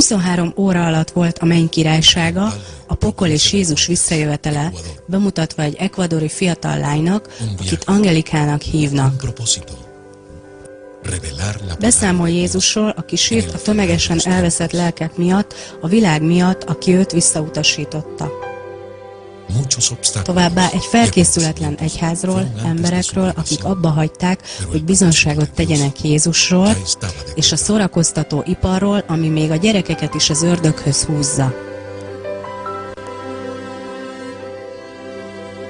23 óra alatt volt a menny királysága, a pokol és Jézus visszajövetele bemutatva egy ekvadori fiatal lánynak, akit Angelikának hívnak. Beszámol Jézusról, aki sírt a tömegesen elveszett lelkek miatt, a világ miatt, aki őt visszautasította. Továbbá egy felkészületlen egyházról, emberekről, akik abba hagyták, hogy bizonságot tegyenek Jézusról, és a szórakoztató iparról, ami még a gyerekeket is az ördöghöz húzza.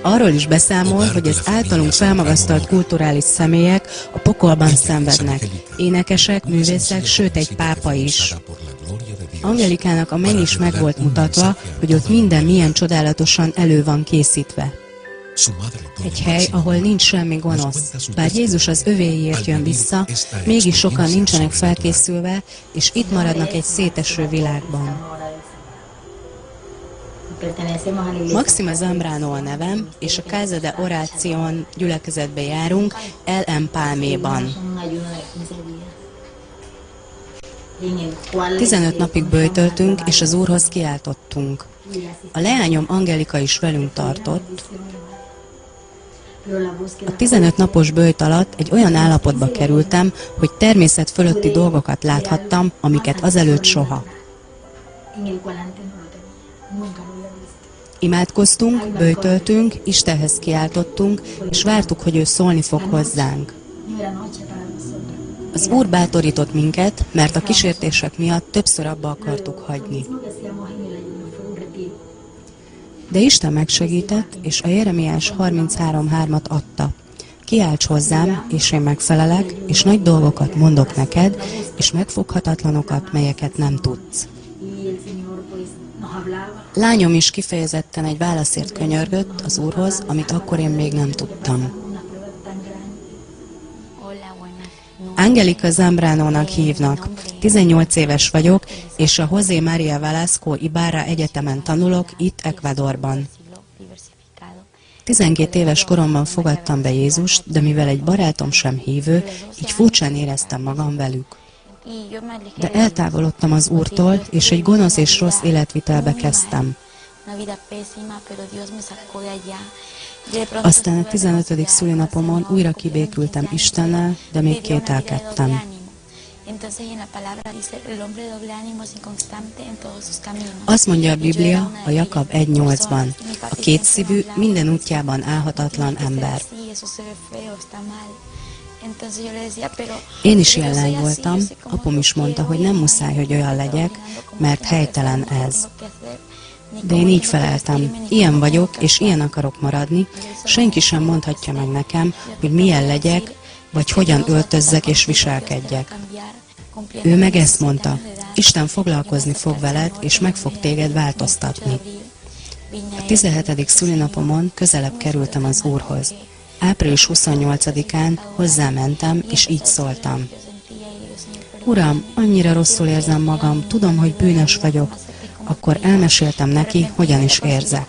Arról is beszámol, hogy az általunk felmagasztalt kulturális személyek a pokolban szenvednek. Énekesek, művészek, sőt egy pápa is. Angelikának a menny is meg volt mutatva, hogy ott minden milyen csodálatosan elő van készítve. Egy hely, ahol nincs semmi gonosz. Bár Jézus az övéiért jön vissza, mégis sokan nincsenek felkészülve, és itt maradnak egy széteső világban. Máxima Zambrano a nevem, és a Casa de Oración gyülekezetbe járunk, El Empalméban. 15 napig böjtöltünk, és az Úrhoz kiáltottunk. A leányom Angelika is velünk tartott. A 15 napos böjt alatt egy olyan állapotba kerültem, hogy természet fölötti dolgokat láthattam, amiket azelőtt soha. Imádkoztunk, böjtöltünk, Istenhez kiáltottunk, és vártuk, hogy ő szólni fog hozzánk. Az Úr bátorított minket, mert a kísértések miatt többször abba akartuk hagyni. De Isten megsegített, és a Jeremiás 33:3-at adta. Kiálts hozzám, és én megfelelek, és nagy dolgokat mondok neked, és megfoghatatlanokat, melyeket nem tudsz. Lányom is kifejezetten egy válaszért könyörgött az Úrhoz, amit akkor én még nem tudtam. Angelika Zambranónak hívnak. 18 éves vagyok, és a José María Velasco Ibarra Egyetemen tanulok, itt Ecuadorban. 12 éves koromban fogadtam be Jézust, de mivel egy barátom sem hívő, így furcsán éreztem magam velük. De eltávolodtam az Úrtól, és egy gonosz és rossz életvitelbe kezdtem. Aztán a 15. szülinapomon újra kibékültem Istennel, de még kételkedtem. Azt mondja a Biblia a Jakab 1:8-ban, a kétszívű, minden útjában állhatatlan ember. Én is ilyen lány voltam, apum is mondta, hogy nem muszáj, hogy olyan legyek, mert helytelen ez. De én így feleltem, ilyen vagyok, és ilyen akarok maradni, senki sem mondhatja meg nekem, hogy milyen legyek, vagy hogyan öltözzek és viselkedjek. Ő meg ezt mondta, Isten foglalkozni fog veled, és meg fog téged változtatni. A 17. szülinapomon közelebb kerültem az Úrhoz. Április 28-án hozzámentem, és így szóltam. Uram, annyira rosszul érzem magam, tudom, hogy bűnös vagyok. Akkor elmeséltem neki, hogyan is érzek.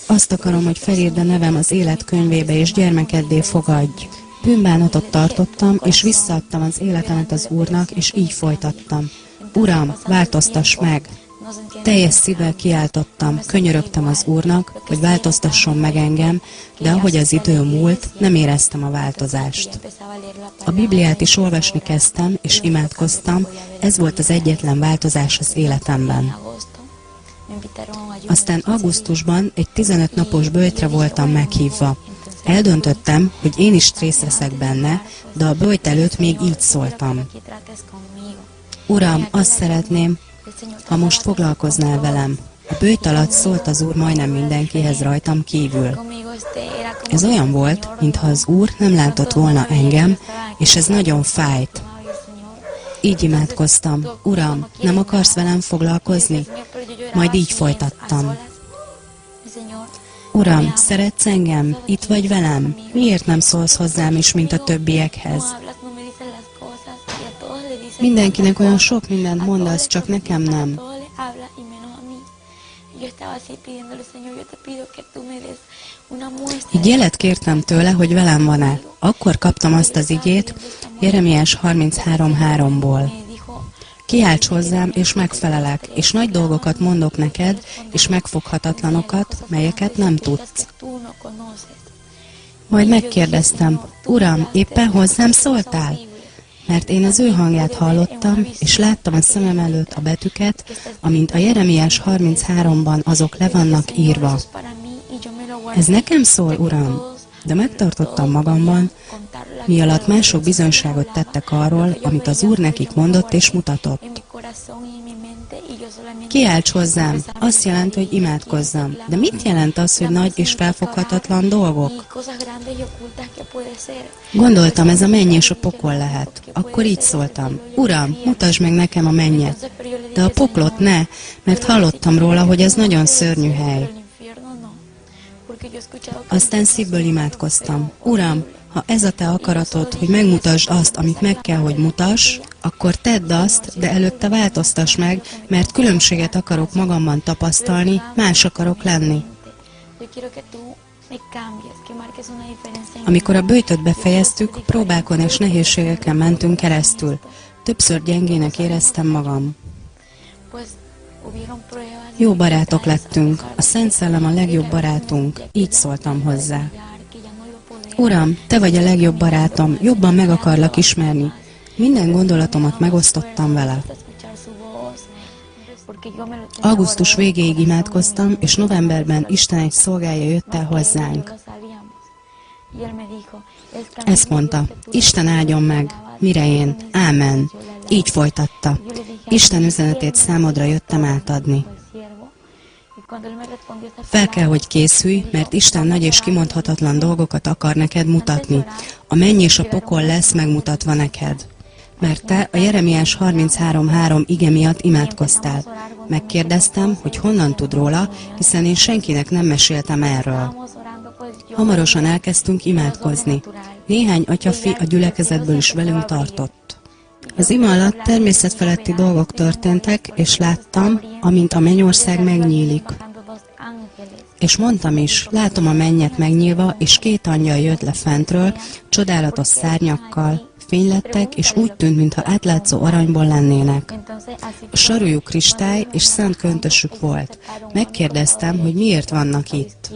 Azt akarom, hogy felírd a nevem az élet könyvébe, és gyermekeddé fogadj. Bűnbánatot tartottam, és visszaadtam az életemet az Úrnak, és így folytattam. Uram, változtass meg! Teljes szívvel kiáltottam, könyörögtem az Úrnak, hogy változtasson meg engem, de ahogy az idő múlt, nem éreztem a változást. A Bibliát is olvasni kezdtem, és imádkoztam, ez volt az egyetlen változás az életemben. Aztán augusztusban egy 15 napos böjtre voltam meghívva. Eldöntöttem, hogy én is részt veszek benne, de a böjt előtt még így szóltam. Uram, azt szeretném, ha most foglalkoznál velem. A böjt alatt szólt az Úr majdnem mindenkihez rajtam kívül. Ez olyan volt, mintha az Úr nem látott volna engem, és ez nagyon fájt. Így imádkoztam, Uram, nem akarsz velem foglalkozni? Majd így folytattam. Uram, szeretsz engem? Itt vagy velem? Miért nem szólsz hozzám is, mint a többiekhez? Mindenkinek olyan sok mindent mondasz, csak nekem nem. Így jelet kértem tőle, hogy velem van-e. Akkor kaptam azt az igét Jeremiás 33:3-ból. Kiálts hozzám, és megfelelek, és nagy dolgokat mondok neked, és megfoghatatlanokat, melyeket nem tudsz. Majd megkérdeztem, Uram, éppen hozzám szóltál? Mert én az ő hangját hallottam, és láttam a szemem előtt a betűket, amint a Jeremiás 33-ban azok le vannak írva. Ez nekem szól, Uram? De megtartottam magamban, mi alatt mások bizonyságot tettek arról, amit az Úr nekik mondott és mutatott. Kiálts hozzám, azt jelenti, hogy imádkozzam. De mit jelent az, hogy nagy és felfoghatatlan dolgok? Gondoltam, ez a menny és a pokol lehet. Akkor így szóltam, Uram, mutasd meg nekem a mennyet. De a poklot ne, mert hallottam róla, hogy ez nagyon szörnyű hely. Aztán szívből imádkoztam. Uram, ha ez a te akaratod, hogy megmutasd azt, amit meg kell, hogy mutass, akkor tedd azt, de előtte változtass meg, mert különbséget akarok magamban tapasztalni, más akarok lenni. Amikor a böjtöt befejeztük, próbákon és nehézségeken mentünk keresztül. Többször gyengének éreztem magam. Jó barátok lettünk, a Szent Szellem a legjobb barátunk, így szóltam hozzá. Uram, te vagy a legjobb barátom, jobban meg akarlak ismerni. Minden gondolatomat megosztottam vele. Augusztus végéig imádkoztam, és novemberben Isten egy szolgája jött el hozzánk. Ezt mondta, Isten áldjon meg, mire én, ámen. Így folytatta. Isten üzenetét számodra jöttem átadni. Fel kell, hogy készülj, mert Isten nagy és kimondhatatlan dolgokat akar neked mutatni. A menny és a pokol lesz megmutatva neked. Mert te a Jeremiás 33:3 ige miatt imádkoztál. Megkérdeztem, hogy honnan tud róla, hiszen én senkinek nem meséltem erről. Hamarosan elkezdtünk imádkozni. Néhány atyafi a gyülekezetből is velünk tartott. Az ima alatt természetfeletti dolgok történtek, és láttam, amint a mennyország megnyílik. És mondtam is, látom a mennyet megnyílva, és két angyal jött le fentről, csodálatos szárnyakkal, fénylettek, és úgy tűnt, mintha átlátszó aranyból lennének. A sarújuk kristály és szent köntösük volt. Megkérdeztem, hogy miért vannak itt.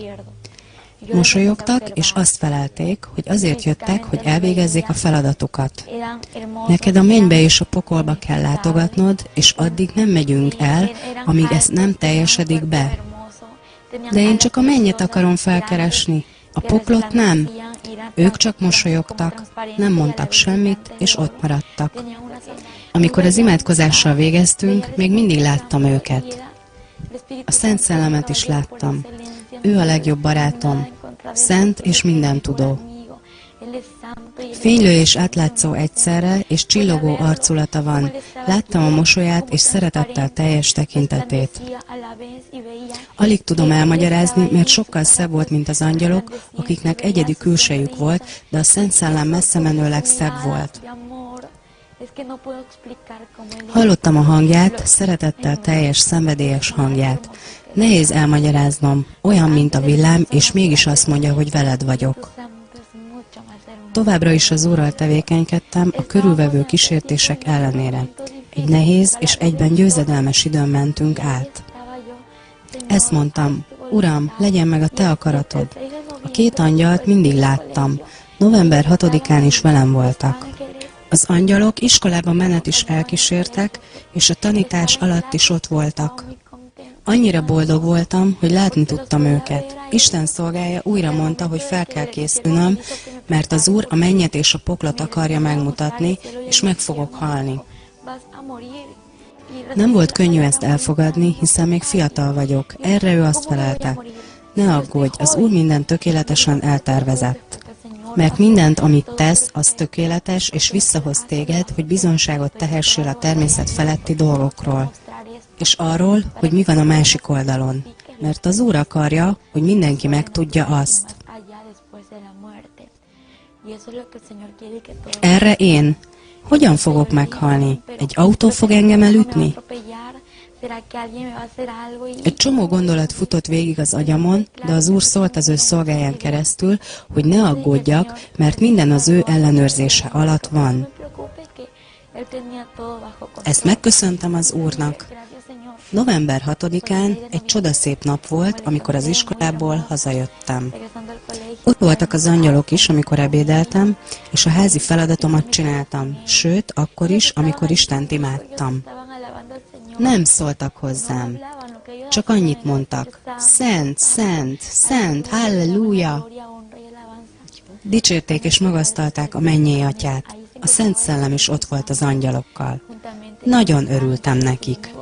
Mosolyogtak, és azt felelték, hogy azért jöttek, hogy elvégezzék a feladatukat. Neked a mennybe és a pokolba kell látogatnod, és addig nem megyünk el, amíg ez nem teljesedik be. De én csak a mennyet akarom felkeresni, a poklot nem. Ők csak mosolyogtak, nem mondtak semmit, és ott maradtak. Amikor az imádkozással végeztünk, még mindig láttam őket. A Szent Szellemet is láttam. Ő a legjobb barátom, szent és mindentudó. Fénylő és átlátszó egyszerre, és csillogó arculata van. Láttam a mosolyát és szeretettel teljes tekintetét. Alig tudom elmagyarázni, mert sokkal szebb volt, mint az angyalok, akiknek egyedi külsejük volt, de a Szent Szellem messze menőleg szebb volt. Hallottam a hangját, szeretettel teljes, szenvedélyes hangját. Nehéz elmagyaráznom, olyan, mint a villám, és mégis azt mondja, hogy veled vagyok. Továbbra is az Úrral tevékenykedtem a körülvevő kísértések ellenére. Egy nehéz és egyben győzedelmes időn mentünk át. Ezt mondtam, Uram, legyen meg a te akaratod. A két angyalt mindig láttam. November 6-án is velem voltak. Az angyalok iskolába menet is elkísértek, és a tanítás alatt is ott voltak. Annyira boldog voltam, hogy látni tudtam őket. Isten szolgája újra mondta, hogy fel kell készülnöm, mert az Úr a mennyet és a poklot akarja megmutatni, és meg fogok halni. Nem volt könnyű ezt elfogadni, hiszen még fiatal vagyok. Erre ő azt felelte, ne aggódj, az Úr mindent tökéletesen eltervezett. Mert mindent, amit tesz, az tökéletes, és visszahoz téged, hogy bizonságot tehessél a természet feletti dolgokról, és arról, hogy mi van a másik oldalon. Mert az Úr akarja, hogy mindenki megtudja azt. Erre én. Hogyan fogok meghalni? Egy autó fog engem elütni? Egy csomó gondolat futott végig az agyamon, de az Úr szólt az ő szolgáján keresztül, hogy ne aggódjak, mert minden az ő ellenőrzése alatt van. Ezt megköszöntem az Úrnak. November 6-án egy csodaszép nap volt, amikor az iskolából hazajöttem. Ott voltak az angyalok is, amikor ebédeltem, és a házi feladatomat csináltam, sőt, akkor is, amikor Istent imádtam. Nem szóltak hozzám, csak annyit mondtak: Szent, Szent, Szent, Halleluja! Dicsérték és magasztalták a mennyei Atyát. A Szent Szellem is ott volt az angyalokkal. Nagyon örültem nekik.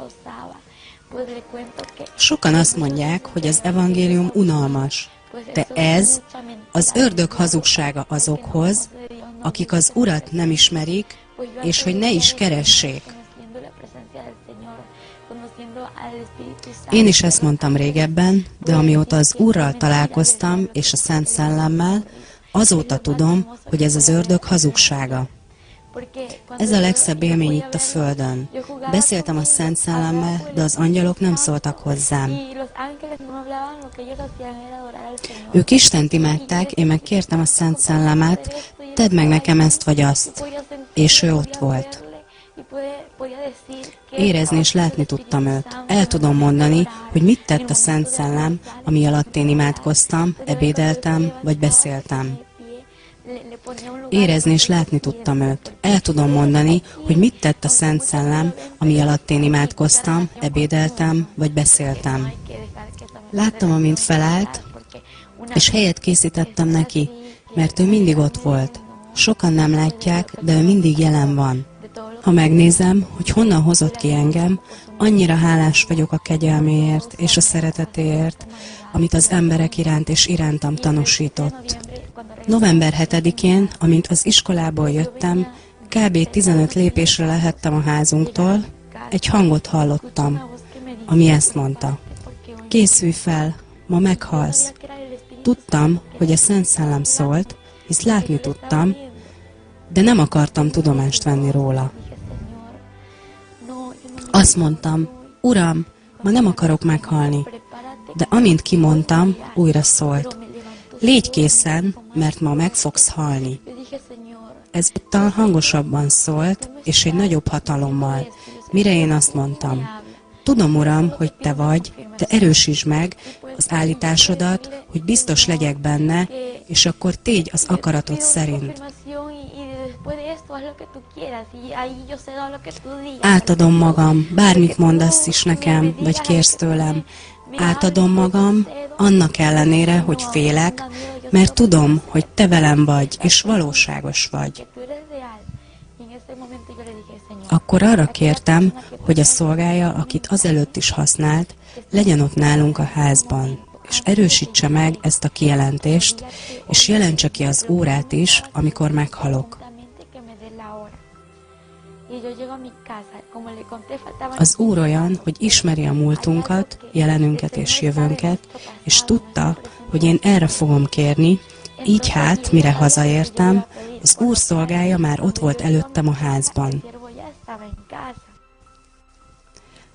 Sokan azt mondják, hogy az evangélium unalmas, de ez az ördög hazugsága azokhoz, akik az Urat nem ismerik, és hogy ne is keressék. Én is ezt mondtam régebben, de amióta az Úrral találkoztam, és a Szent Szellemmel, azóta tudom, hogy ez az ördög hazugsága. Ez a legszebb élmény itt a Földön. Beszéltem a Szent Szellemmel, de az angyalok nem szóltak hozzám. Ők Istent imádták, én meg kértem a Szent Szellemet, tedd meg nekem ezt vagy azt. És ő ott volt. Érezni és látni tudtam őt. El tudom mondani, hogy mit tett a Szent Szellem, ami alatt én imádkoztam, ebédeltem vagy beszéltem. Érezni és látni tudtam őt. El tudom mondani, hogy mit tett a Szent Szellem, ami alatt én imádkoztam, ebédeltem vagy beszéltem. Láttam, amint felállt, és helyet készítettem neki, mert ő mindig ott volt. Sokan nem látják, de ő mindig jelen van. Ha megnézem, hogy honnan hozott ki engem, annyira hálás vagyok a kegyelméért és a szeretetéért, amit az emberek iránt és irántam tanúsított. November 7-én, amint az iskolából jöttem, kb. 15 lépésre lehettem a házunktól, egy hangot hallottam, ami ezt mondta: készülj fel, ma meghalsz. Tudtam, hogy a Szent Szellem szólt, hisz látni tudtam, de nem akartam tudomást venni róla. Azt mondtam: Uram, ma nem akarok meghalni. De amint kimondtam, újra szólt: légy készen, mert ma meg fogsz halni. Ezúttal hangosabban szólt, és egy nagyobb hatalommal, mire én azt mondtam: tudom, Uram, hogy te vagy, de erősítsd meg az állításodat, hogy biztos legyek benne, és akkor tégy az akaratod szerint. Átadom magam, bármit mondasz is nekem, vagy kérsz tőlem. Átadom magam, annak ellenére, hogy félek, mert tudom, hogy te velem vagy, és valóságos vagy. Akkor arra kértem, hogy a szolgája, akit azelőtt is használt, legyen ott nálunk a házban, és erősítse meg ezt a kijelentést, és jelentse ki az órát is, amikor meghalok. Az Úr olyan, hogy ismeri a múltunkat, jelenünket és jövőnket, és tudta, hogy én erre fogom kérni, így hát, mire hazaértem, az Úr szolgája már ott volt előttem a házban.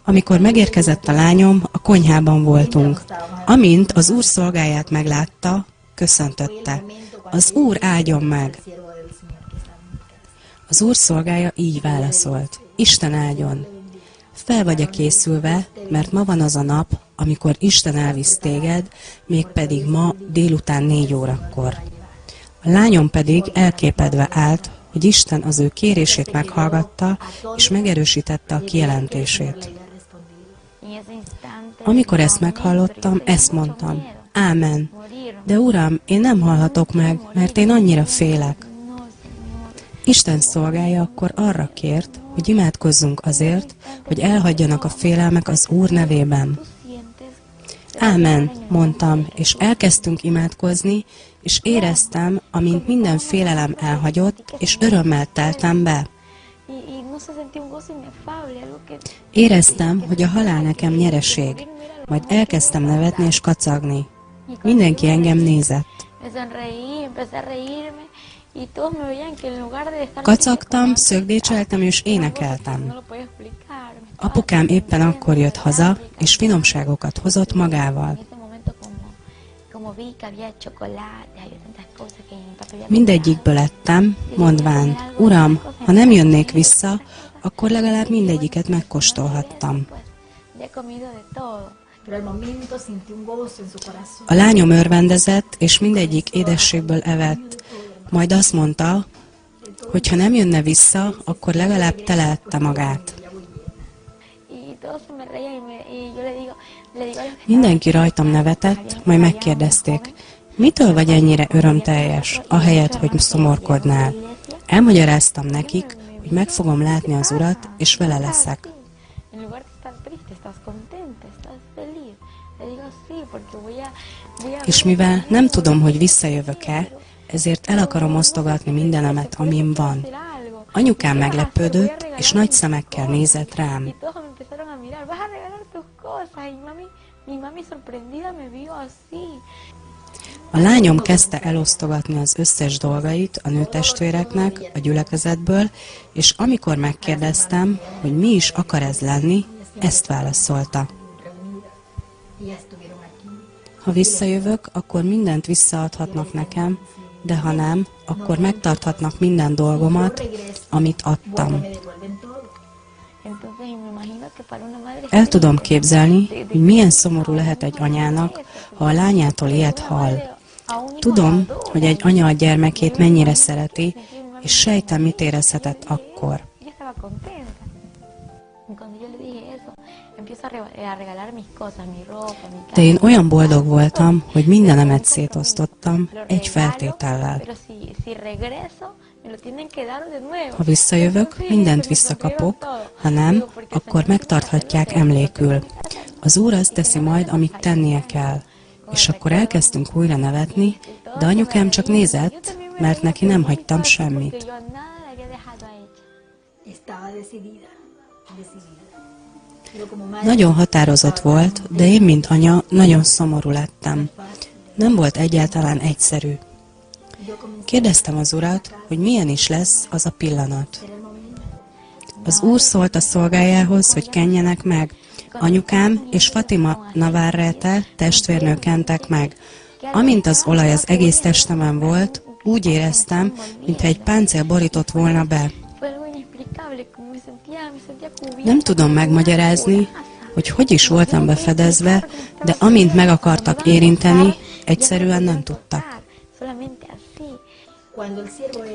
Amikor megérkezett a lányom, a konyhában voltunk. Amint az Úr szolgáját meglátta, köszöntötte: az Úr áldjon meg! Az Úr szolgája így válaszolt: Isten áldjon! Fel vagy-e készülve, mert ma van az a nap, amikor Isten elvisz téged, mégpedig ma délután 4 órakor. A lányom pedig elképedve állt, hogy Isten az ő kérését meghallgatta, és megerősítette a kijelentését. Amikor ezt meghallottam, ezt mondtam: Ámen. De Uram, én nem halhatok meg, mert én annyira félek. Isten szolgája akkor arra kért, hogy imádkozzunk azért, hogy elhagyjanak a félelmek az Úr nevében. Ámen, mondtam, és elkezdtünk imádkozni, és éreztem, amint minden félelem elhagyott, és örömmel teltem be. Éreztem, hogy a halál nekem nyereség, majd elkezdtem nevetni és kacagni. Mindenki engem nézett. Kacagtam, szögdécseltem és énekeltem. Apukám éppen akkor jött haza, és finomságokat hozott magával. Mindegyikből ettem, mondván, Uram, ha nem jönnék vissza, akkor legalább mindegyiket megkóstolhattam. A lányom örvendezett, és mindegyik édességből evett. Majd azt mondta, hogy ha nem jönne vissza, akkor legalább teleette magát. Mindenki rajtam nevetett, majd megkérdezték, mitől vagy ennyire örömteljes, ahelyett, hogy szomorkodnál? Elmagyaráztam nekik, hogy meg fogom látni az Urat, és vele leszek. És mivel nem tudom, hogy visszajövök-e, ezért el akarom osztogatni mindenemet, amim van. Anyukám meglepődött, és nagy szemekkel nézett rám. A lányom kezdte elosztogatni az összes dolgait a nőtestvéreknek a gyülekezetből, és amikor megkérdeztem, hogy mi is akar ez lenni, ezt válaszolta. Ha visszajövök, akkor mindent visszaadhatnak nekem, de ha nem, akkor megtarthatnak minden dolgomat, amit adtam. El tudom képzelni, hogy milyen szomorú lehet egy anyának, ha a lányától ilyet hall. Tudom, hogy egy anya a gyermekét mennyire szereti, és sejtem, mit érezhetett akkor. De én olyan boldog voltam, hogy mindenemet szétosztottam egy feltétellel. Ha visszajövök, mindent visszakapok, ha nem, akkor megtarthatják emlékül. Az Úr azt teszi majd, amit tennie kell. És akkor elkezdtünk újra nevetni, de anyukám csak nézett, mert neki nem hagytam semmit. Nagyon határozott volt, de én, mint anya, nagyon szomorú lettem. Nem volt egyáltalán egyszerű. Kérdeztem az Urat, hogy milyen is lesz az a pillanat. Az Úr szólt a szolgájához, hogy kenjenek meg. Anyukám és Fatima Navarrete testvérnő kentek meg. Amint az olaj az egész testemen volt, úgy éreztem, mintha egy páncél borított volna be. Nem tudom megmagyarázni, hogy is voltam befedezve, de amint meg akartak érinteni, egyszerűen nem tudtak.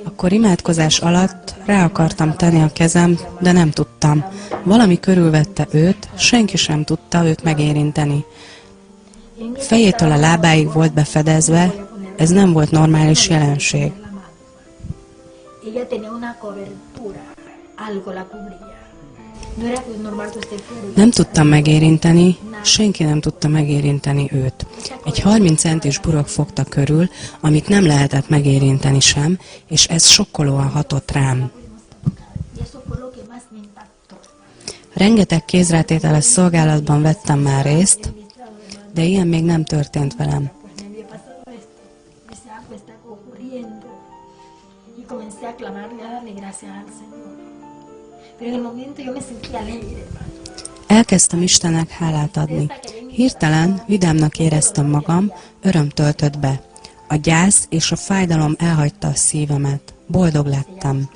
Akkor imádkozás alatt rá akartam tenni a kezem, de nem tudtam. Valami körülvette őt, senki sem tudta őt megérinteni. Fejétől a lábáig volt befedezve, ez nem volt normális jelenség. Nem tudtam megérinteni, senki nem tudta megérinteni őt. Egy 30 centis burok fogta körül, amit nem lehetett megérinteni sem, és ez sokkolóan hatott rám. Rengeteg kézrátételes szolgálatban vettem már részt, de ilyen még nem történt velem. Elkezdtem Istennek hálát adni. Hirtelen vidámnak éreztem magam, öröm töltött be. A gyász és a fájdalom elhagyta a szívemet. Boldog lettem.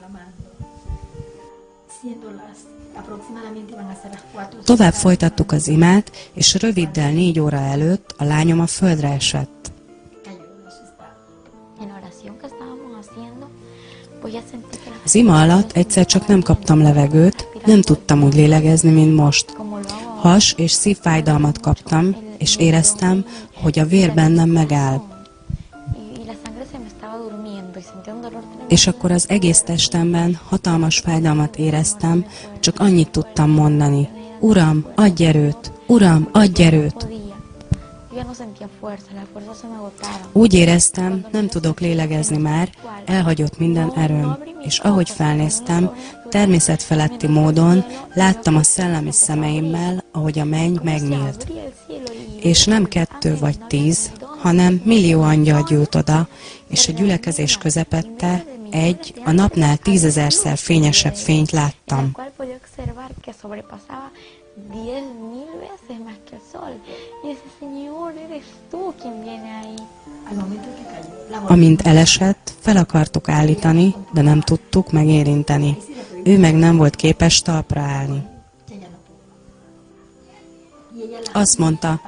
Tovább folytattuk az imát, és röviddel 4 óra előtt a lányom a földre esett. Az ima alatt egyszer csak nem kaptam levegőt, nem tudtam úgy lélegezni, mint most. Has- és szívfájdalmat kaptam, és éreztem, hogy a vér bennem megáll. És akkor az egész testemben hatalmas fájdalmat éreztem, csak annyit tudtam mondani. Uram, adj erőt! Uram, adj erőt! Úgy éreztem, nem tudok lélegezni már, elhagyott minden erőm, és ahogy felnéztem, természetfeletti módon láttam a szellemi szemeimmel, ahogy a menny megnyílt. És nem 2 vagy 10, hanem millió angyal gyűlt oda, és a gyülekezés közepette a napnál 10 000-szer fényesebb fényt láttam. 10.000 veces más que el sol. Y ese Señor eres tú quien viene ahí. Amint elesett, fel akartuk állítani, de nem tudtuk megérinteni. Ő meg nem volt képes talpra állni. Azt mondta,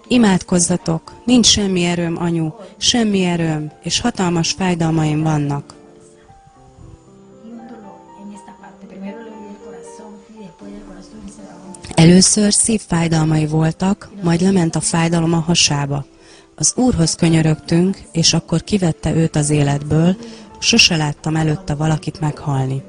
imádkozzatok, nincs semmi erőm, anyu, semmi erőm, és hatalmas fájdalmaim vannak. Először szívfájdalmai voltak, majd lement a fájdalom a hasába. Az Úrhoz könyörögtünk, és akkor kivette őt az életből, sose láttam előtte valakit meghalni.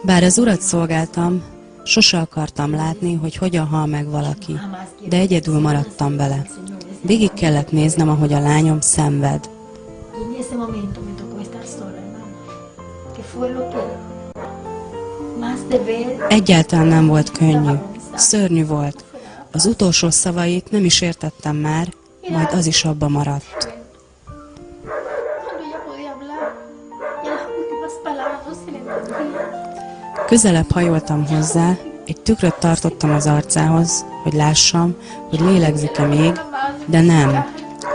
Bár az Urat szolgáltam, sose akartam látni, hogy hogyan hal meg valaki, de egyedül maradtam vele. Végig kellett néznem, ahogy a lányom szenved. Egyáltalán nem volt könnyű. Szörnyű volt. Az utolsó szavait nem is értettem már, majd az is abba maradt. Közelebb hajoltam hozzá, egy tükröt tartottam az arcához, hogy lássam, hogy lélegzik-e még, de nem,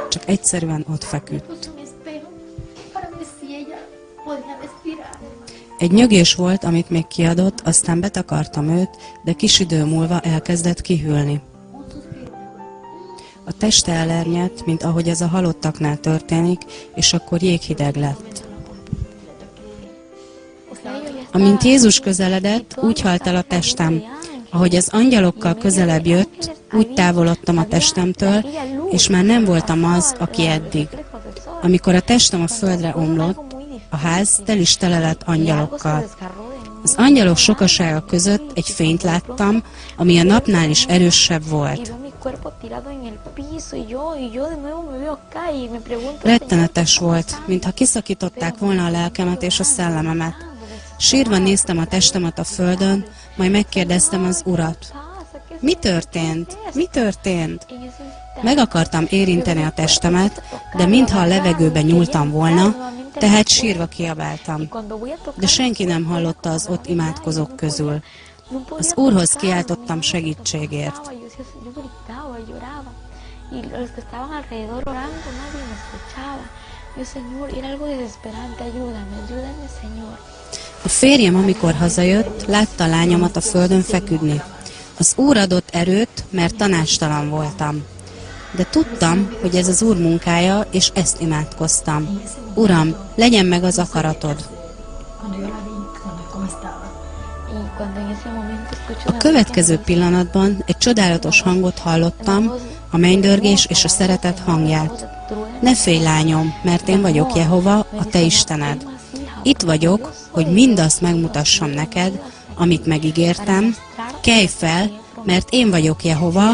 csak egyszerűen ott feküdt. Egy nyögés volt, amit még kiadott, aztán betakartam őt, de kis idő múlva elkezdett kihűlni. A teste elernyett, mint ahogy ez a halottaknál történik, és akkor jéghideg lett. Amint Jézus közeledett, úgy halt el a testem. Ahogy az angyalokkal közelebb jött, úgy távolodtam a testemtől, és már nem voltam az, aki eddig. Amikor a testem a földre omlott, a ház tel is tele lett angyalokkal. Az angyalok sokasága között egy fényt láttam, ami a napnál is erősebb volt. Rettenetes volt, mintha kiszakították volna a lelkemet és a szellememet. Sírva néztem a testemet a földön, majd megkérdeztem az Urat. Mi történt? Mi történt? Meg akartam érinteni a testemet, de mintha a levegőbe nyúltam volna, tehát sírva kiabáltam. De senki nem hallotta az ott imádkozók közül. Az Úrhoz kiáltottam segítségért. A férjem, amikor hazajött, látta a lányomat a földön feküdni. Az Úr adott erőt, mert tanácstalan voltam. De tudtam, hogy ez az Úr munkája, és ezt imádkoztam. Uram, legyen meg az akaratod. A következő pillanatban egy csodálatos hangot hallottam, a mennydörgés és a szeretet hangját. Ne félj, lányom, mert én vagyok Jehova, a te Istened. Itt vagyok, hogy mindazt megmutassam neked, amit megígértem. Kelj fel, mert én vagyok Jehova,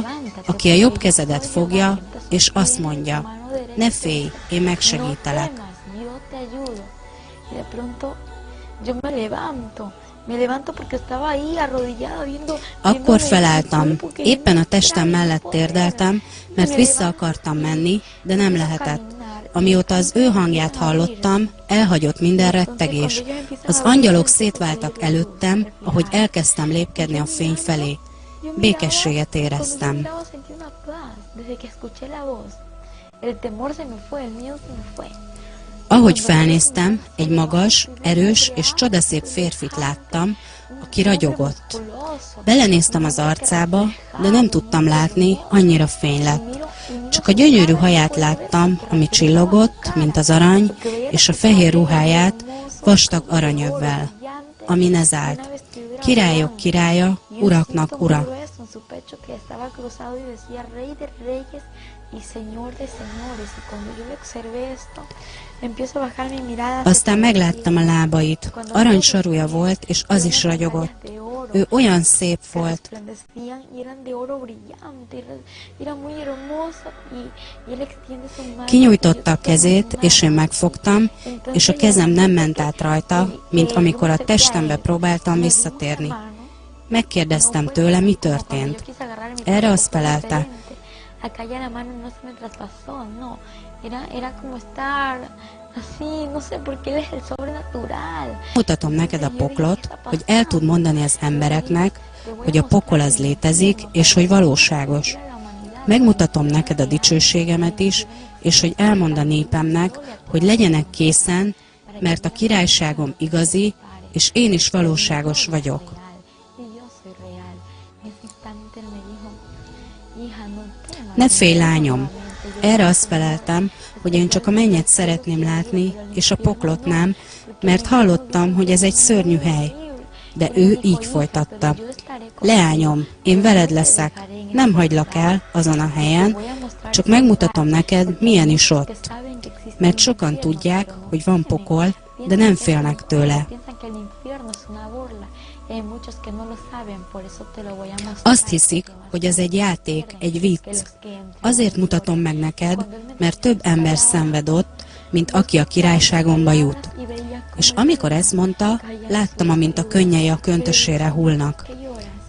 aki a jobb kezedet fogja, és azt mondja, ne félj, én megsegítelek. Akkor felálltam. Éppen a testem mellett térdeltem, mert vissza akartam menni, de nem lehetett. Amióta az ő hangját hallottam, elhagyott minden rettegés. Az angyalok szétváltak előttem, ahogy elkezdtem lépkedni a fény felé. Békességet éreztem. Ahogy felnéztem, egy magas, erős és csodaszép férfit láttam, aki ragyogott. Belenéztem az arcába, de nem tudtam látni, annyira fény lett. Csak a gyönyörű haját láttam, ami csillogott, mint az arany, és a fehér ruháját vastag aranyövvel, ami nezált. Királyok királya, uraknak ura. Aztán megláttam a lábait. Aranysarúja volt, és az is ragyogott. Ő olyan szép volt. Kinyújtotta a kezét, és én megfogtam, és a kezem nem ment át rajta, mint amikor a testembe próbáltam visszatérni. Megkérdeztem tőle, mi történt. Erre azt felelte, acá ya la mano no se me traspasó, no. Era como estar así, no sé, porque él es el sobrenatural. Mutatom neked a poklot, hogy el tud mondani az embereknek, hogy a pokol az létezik, és hogy valóságos. Megmutatom neked a dicsőségemet is, és hogy elmond a népemnek, hogy legyenek készen, mert a királyságom igazi, és én is valóságos vagyok. Ne félj, lányom! Erre azt feleltem, hogy én csak a mennyet szeretném látni, és a poklot nem, mert hallottam, hogy ez egy szörnyű hely. De ő így folytatta. Leányom, én veled leszek, nem hagylak el azon a helyen, csak megmutatom neked, milyen is ott. Mert sokan tudják, hogy van pokol, de nem félnek tőle. Azt hiszik, hogy ez egy játék, egy vicc. Azért mutatom meg neked, mert több ember szenved ott, mint aki a királyságomba jut. És amikor ezt mondta, láttam, amint a könnyei a köntösére hullnak.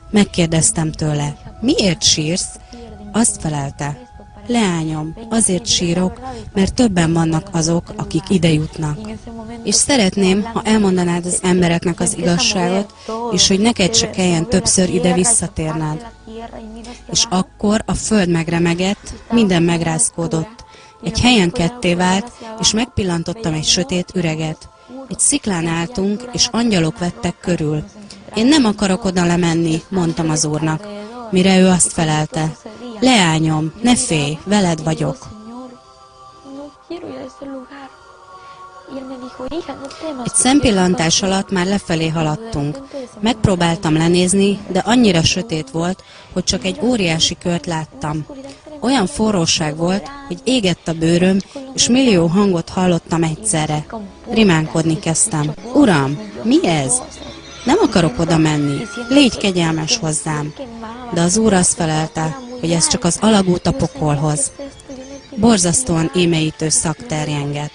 Megkérdeztem tőle, miért sírsz? Azt felelte, leányom, azért sírok, mert többen vannak azok, akik ide jutnak. És szeretném, ha elmondanád az embereknek az igazságot, és hogy neked se kelljen többször ide visszatérned. És akkor a föld megremegett, minden megrázkódott. Egy helyen ketté vált, és megpillantottam egy sötét üreget. Egy sziklán álltunk, és angyalok vettek körül. Én nem akarok oda lemenni, mondtam az Úrnak, mire ő azt felelte. Leányom, ne félj, veled vagyok. Egy szempillantás alatt már lefelé haladtunk. Megpróbáltam lenézni, de annyira sötét volt, hogy csak egy óriási kört láttam. Olyan forróság volt, hogy égett a bőröm, és millió hangot hallottam egyszerre. Rimánkodni kezdtem. Uram, mi ez? Nem akarok oda menni, légy kegyelmes hozzám. De az Úr azt felelte, hogy ez csak az alagút a pokolhoz. Borzasztóan émeítő szak terjengett.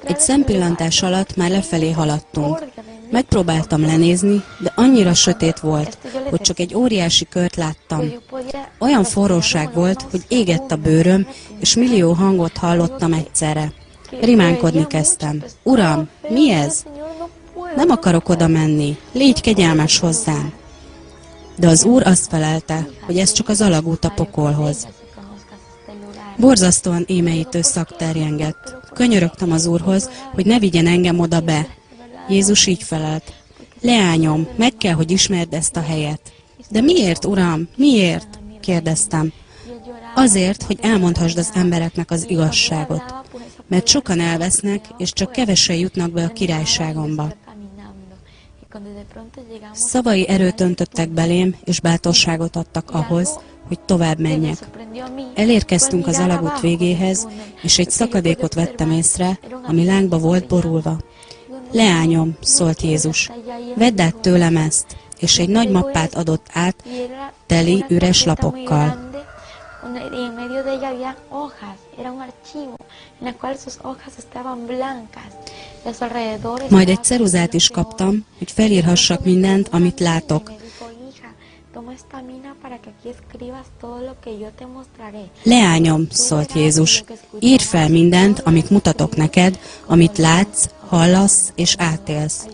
Egy szempillantás alatt már lefelé haladtunk. Megpróbáltam lenézni, de annyira sötét volt, hogy csak egy óriási kört láttam. Olyan forróság volt, hogy égett a bőröm, és millió hangot hallottam egyszerre. Rimánkodni kezdtem. Uram, mi ez? Nem akarok oda menni, légy kegyelmes hozzám. De az Úr azt felelte, hogy ez csak az alagút a pokolhoz. Borzasztóan émeítő szak terjengett. Könyörögtem az Úrhoz, hogy ne vigyen engem oda be. Jézus így felelt. Leányom, meg kell, hogy ismerd ezt a helyet. De miért, Uram, miért? Kérdeztem. Azért, hogy elmondhassd az embereknek az igazságot. Mert sokan elvesznek, és csak kevesen jutnak be a királyságomba. Szavai erőt öntöttek belém, és bátorságot adtak ahhoz, hogy tovább menjek. Elérkeztünk az alagút végéhez, és egy szakadékot vettem észre, ami lángba volt borulva. Leányom, szólt Jézus, vedd át tőlem ezt, és egy nagy mappát adott át, teli üres lapokkal. Majd egy ceruzát is kaptam, hogy felírhassak mindent, amit látok. Leányom, szólt Jézus, írd fel mindent, amit mutatok neked, amit látsz, hallasz és átélsz.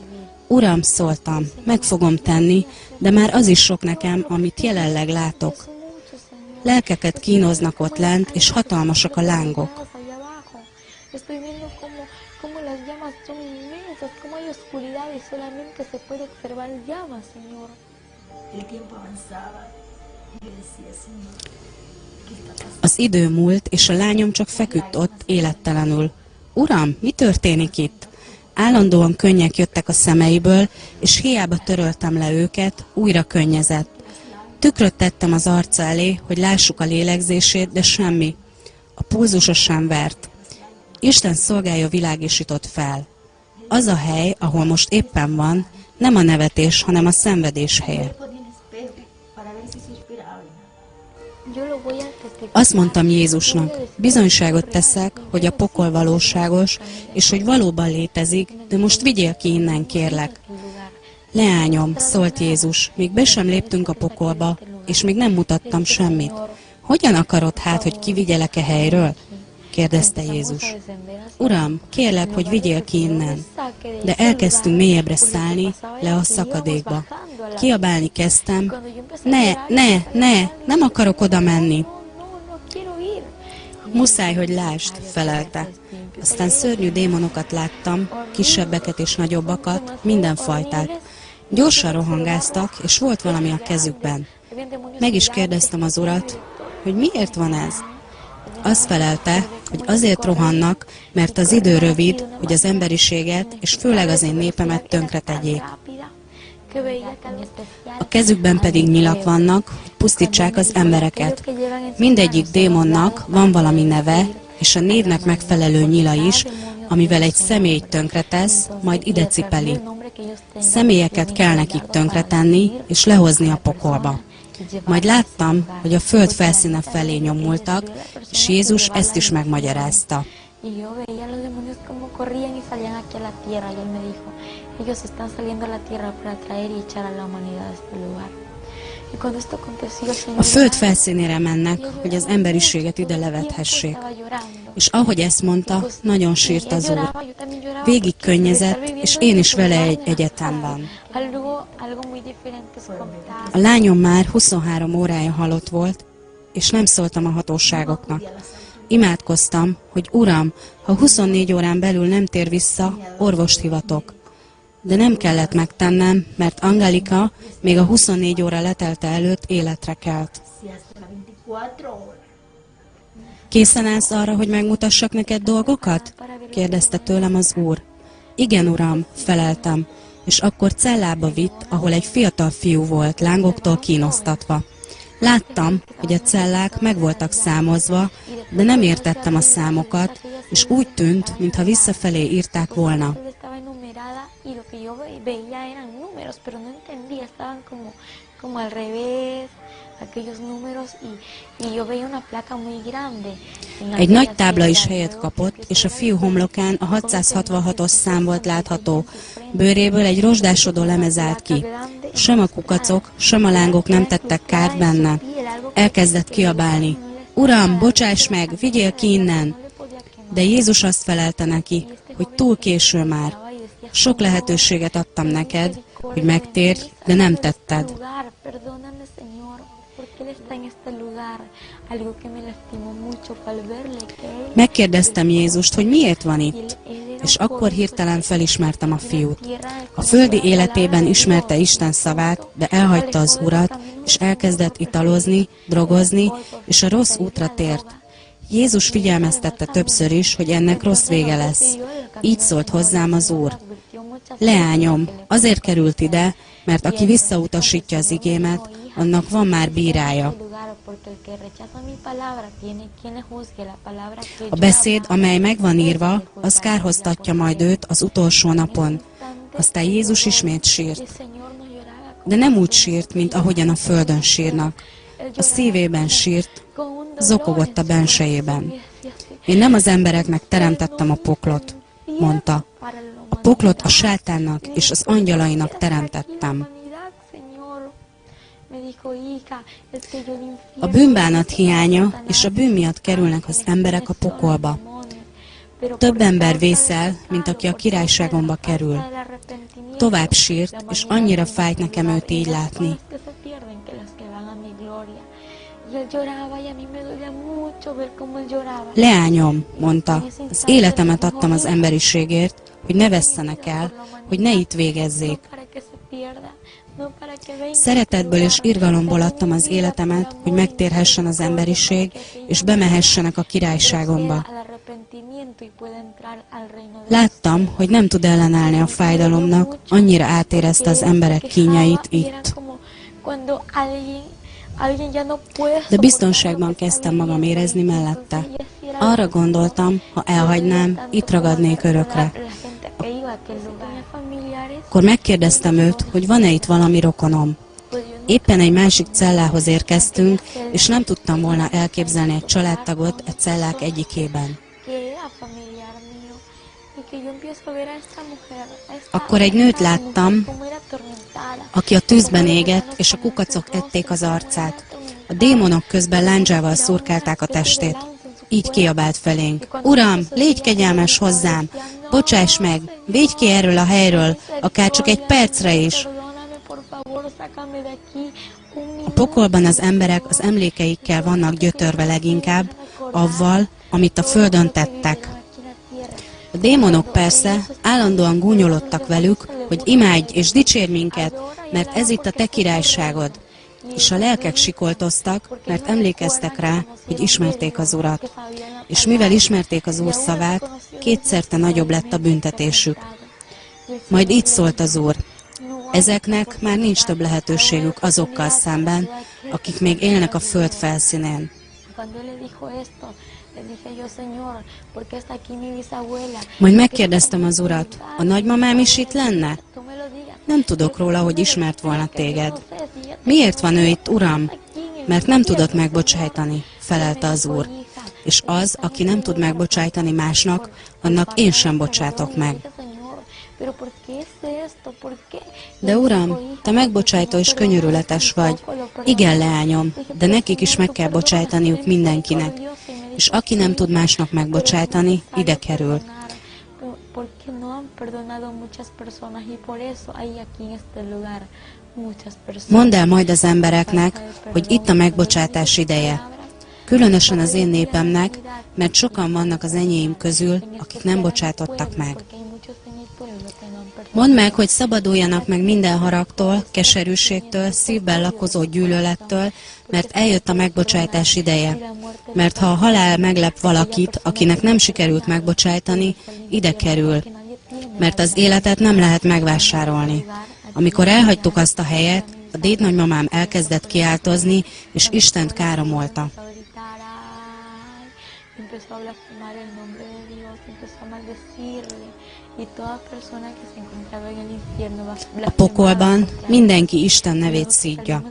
Uram, szóltam, meg fogom tenni, de már az is sok nekem, amit jelenleg látok. Lelkeket kínoznak ott lent, és hatalmasak a lángok. Az idő múlt, és a lányom csak feküdt ott élettelenül. Uram, mi történik itt? Állandóan könnyek jöttek a szemeiből, és hiába töröltem le őket, újra könnyezett. Tükröt tettem az arca elé, hogy lássuk a lélegzését, de semmi. A pulzusa sem vert. Isten szolgája világosított fel. Az a hely, ahol most éppen van, nem a nevetés, hanem a szenvedés helye. Azt mondtam Jézusnak, bizonyságot teszek, hogy a pokol valóságos, és hogy valóban létezik, de most vigyél ki innen, kérlek. Leányom, szólt Jézus, még be sem léptünk a pokolba, és még nem mutattam semmit. Hogyan akarod hát, hogy kivigyelek-e helyről? Kérdezte Jézus. Uram, kérlek, hogy vigyél ki innen. De elkezdtünk mélyebbre szállni, le a szakadékba. Kiabálni kezdtem, ne, nem akarok oda menni. Muszáj, hogy lásd, felelte. Aztán szörnyű démonokat láttam, kisebbeket és nagyobbakat, mindenfajtát. Gyorsan rohangáztak, és volt valami a kezükben. Meg is kérdeztem az Urat, hogy miért van ez? Azt felelte, hogy azért rohannak, mert az idő rövid, hogy az emberiséget, és főleg az én népemet tönkretegyék. A kezükben pedig nyilak vannak, hogy pusztítsák az embereket. Mindegyik démonnak van valami neve, és a névnek megfelelő nyila is, amivel egy személyt tönkretesz, majd ide cipeli. Személyeket kell nekik tönkretenni, és lehozni a pokolba. Majd láttam, hogy a föld felszíne felé nyomultak, és Jézus ezt is megmagyarázta. A föld felszínére mennek, hogy az emberiséget ide levethessék. És ahogy ezt mondta, nagyon sírt az Úr. Végig könnyezett, és én is vele egy egyetemben. A lányom már 23 órája halott volt, és nem szóltam a hatóságoknak. Imádkoztam, hogy Uram, ha 24 órán belül nem tér vissza, orvost hivatok. De nem kellett megtennem, mert Angelika még a 24 óra letelte előtt életre kelt. Készen állsz arra, hogy megmutassak neked dolgokat? Kérdezte tőlem az Úr. Igen, Uram, feleltem, és akkor cellába vitt, ahol egy fiatal fiú volt, lángoktól kínosztatva. Láttam, hogy a cellák meg voltak számozva, de nem értettem a számokat, és úgy tűnt, mintha visszafelé írták volna. Egy nagy tábla is helyet kapott, és a fiú homlokán a 666-os szám volt látható. Bőréből egy rozsdásodó lemez állt ki. Sem a kukacok, sem a lángok nem tettek kárt benne. Elkezdett kiabálni. Uram, bocsáss meg, vigyél ki innen! De Jézus azt felelte neki, hogy túl késő már. Sok lehetőséget adtam neked, hogy megtérj, de nem tetted. Megkérdeztem Jézust, hogy miért van itt, és akkor hirtelen felismertem a fiút. A földi életében ismerte Isten szavát, de elhagyta az Urat, és elkezdett italozni, drogozni, és a rossz útra tért. Jézus figyelmeztette többször is, hogy ennek rossz vége lesz. Így szólt hozzám az Úr. Leányom, azért került ide, mert aki visszautasítja az igémet, annak van már bírája. A beszéd, amely meg van írva, az kárhoztatja majd őt az utolsó napon. Aztán Jézus ismét sírt. De nem úgy sírt, mint ahogyan a földön sírnak. A szívében sírt, zokogott a bensejében. Én nem az embereknek teremtettem a poklot, mondta. A poklot a sátánnak és az angyalainak teremtettem. A bűnbánat hiánya és a bűn miatt kerülnek az emberek a pokolba. Több ember vészel, mint aki a királyságomba kerül. Tovább sírt, és annyira fájt nekem őt így látni. Leányom, mondta, az életemet adtam az emberiségért, hogy ne vesszenek el, hogy ne itt végezzék. Szeretetből és irgalomból adtam az életemet, hogy megtérhessen az emberiség, és bemehessenek a királyságomba. Láttam, hogy nem tud ellenállni a fájdalomnak, annyira átérezte az emberek kínjait itt. De biztonságban kezdtem magam érezni mellette. Arra gondoltam, ha elhagynám, itt ragadnék örökre. Akkor megkérdeztem őt, hogy van-e itt valami rokonom. Éppen egy másik cellához érkeztünk, és nem tudtam volna elképzelni egy családtagot egy cellák egyikében. Akkor egy nőt láttam, aki a tűzben égett, és a kukacok ették az arcát. A démonok közben lándzsával szurkálták a testét. Így kiabált felénk: Uram, légy kegyelmes hozzám, bocsáss meg, védj ki erről a helyről, akár csak egy percre is. A pokolban az emberek az emlékeikkel vannak gyötörve leginkább, avval, amit a földön tettek. A démonok persze állandóan gúnyolodtak velük, hogy imádj és dicsérj minket, mert ez itt a te királyságod. És a lelkek sikoltoztak, mert emlékeztek rá, hogy ismerték az Urat. És mivel ismerték az Úr szavát, kétszerte nagyobb lett a büntetésük. Majd így szólt az Úr: ezeknek már nincs több lehetőségük azokkal szemben, akik még élnek a föld felszínén. Majd megkérdeztem az Urat: a nagymamám is itt lenne? Nem tudok róla, hogy ismert volna téged. Miért van ő itt, Uram? Mert nem tudott megbocsájtani, felelte az Úr. És az, aki nem tud megbocsájtani másnak, annak én sem bocsátok meg. De Uram, te megbocsájtó és könyörületes vagy. Igen, leányom, de nekik is meg kell bocsájtaniuk mindenkinek. És aki nem tud másnak megbocsájtani, ide kerül. Mondd el majd az embereknek, hogy itt a megbocsátás ideje. Különösen az én népemnek, mert sokan vannak az enyém közül, akik nem bocsátottak meg. Mondd meg, hogy szabaduljanak meg minden haragtól, keserűségtől, szívben lakozó gyűlölettől, mert eljött a megbocsátás ideje. Mert ha a halál meglep valakit, akinek nem sikerült megbocsájtani, ide kerül. Mert az életet nem lehet megvásárolni. Amikor elhagytuk azt a helyet, a dédnagymamám elkezdett kiáltozni, és Istent káromolta. A pokolban mindenki Isten nevét szídja.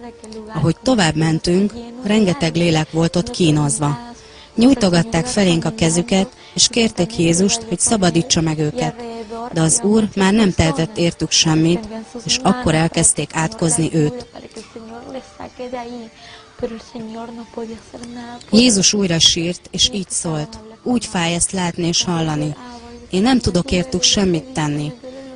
Ahogy tovább mentünk, rengeteg lélek volt ott kínozva. Nyújtogatták felénk a kezüket, és kérték Jézust, hogy szabadítsa meg őket. De az Úr már nem tehetett értük semmit, és akkor elkezdték átkozni őt. Jézus újra sírt, és így szólt: úgy fáj ezt látni és hallani. Én nem tudok értük semmit tenni,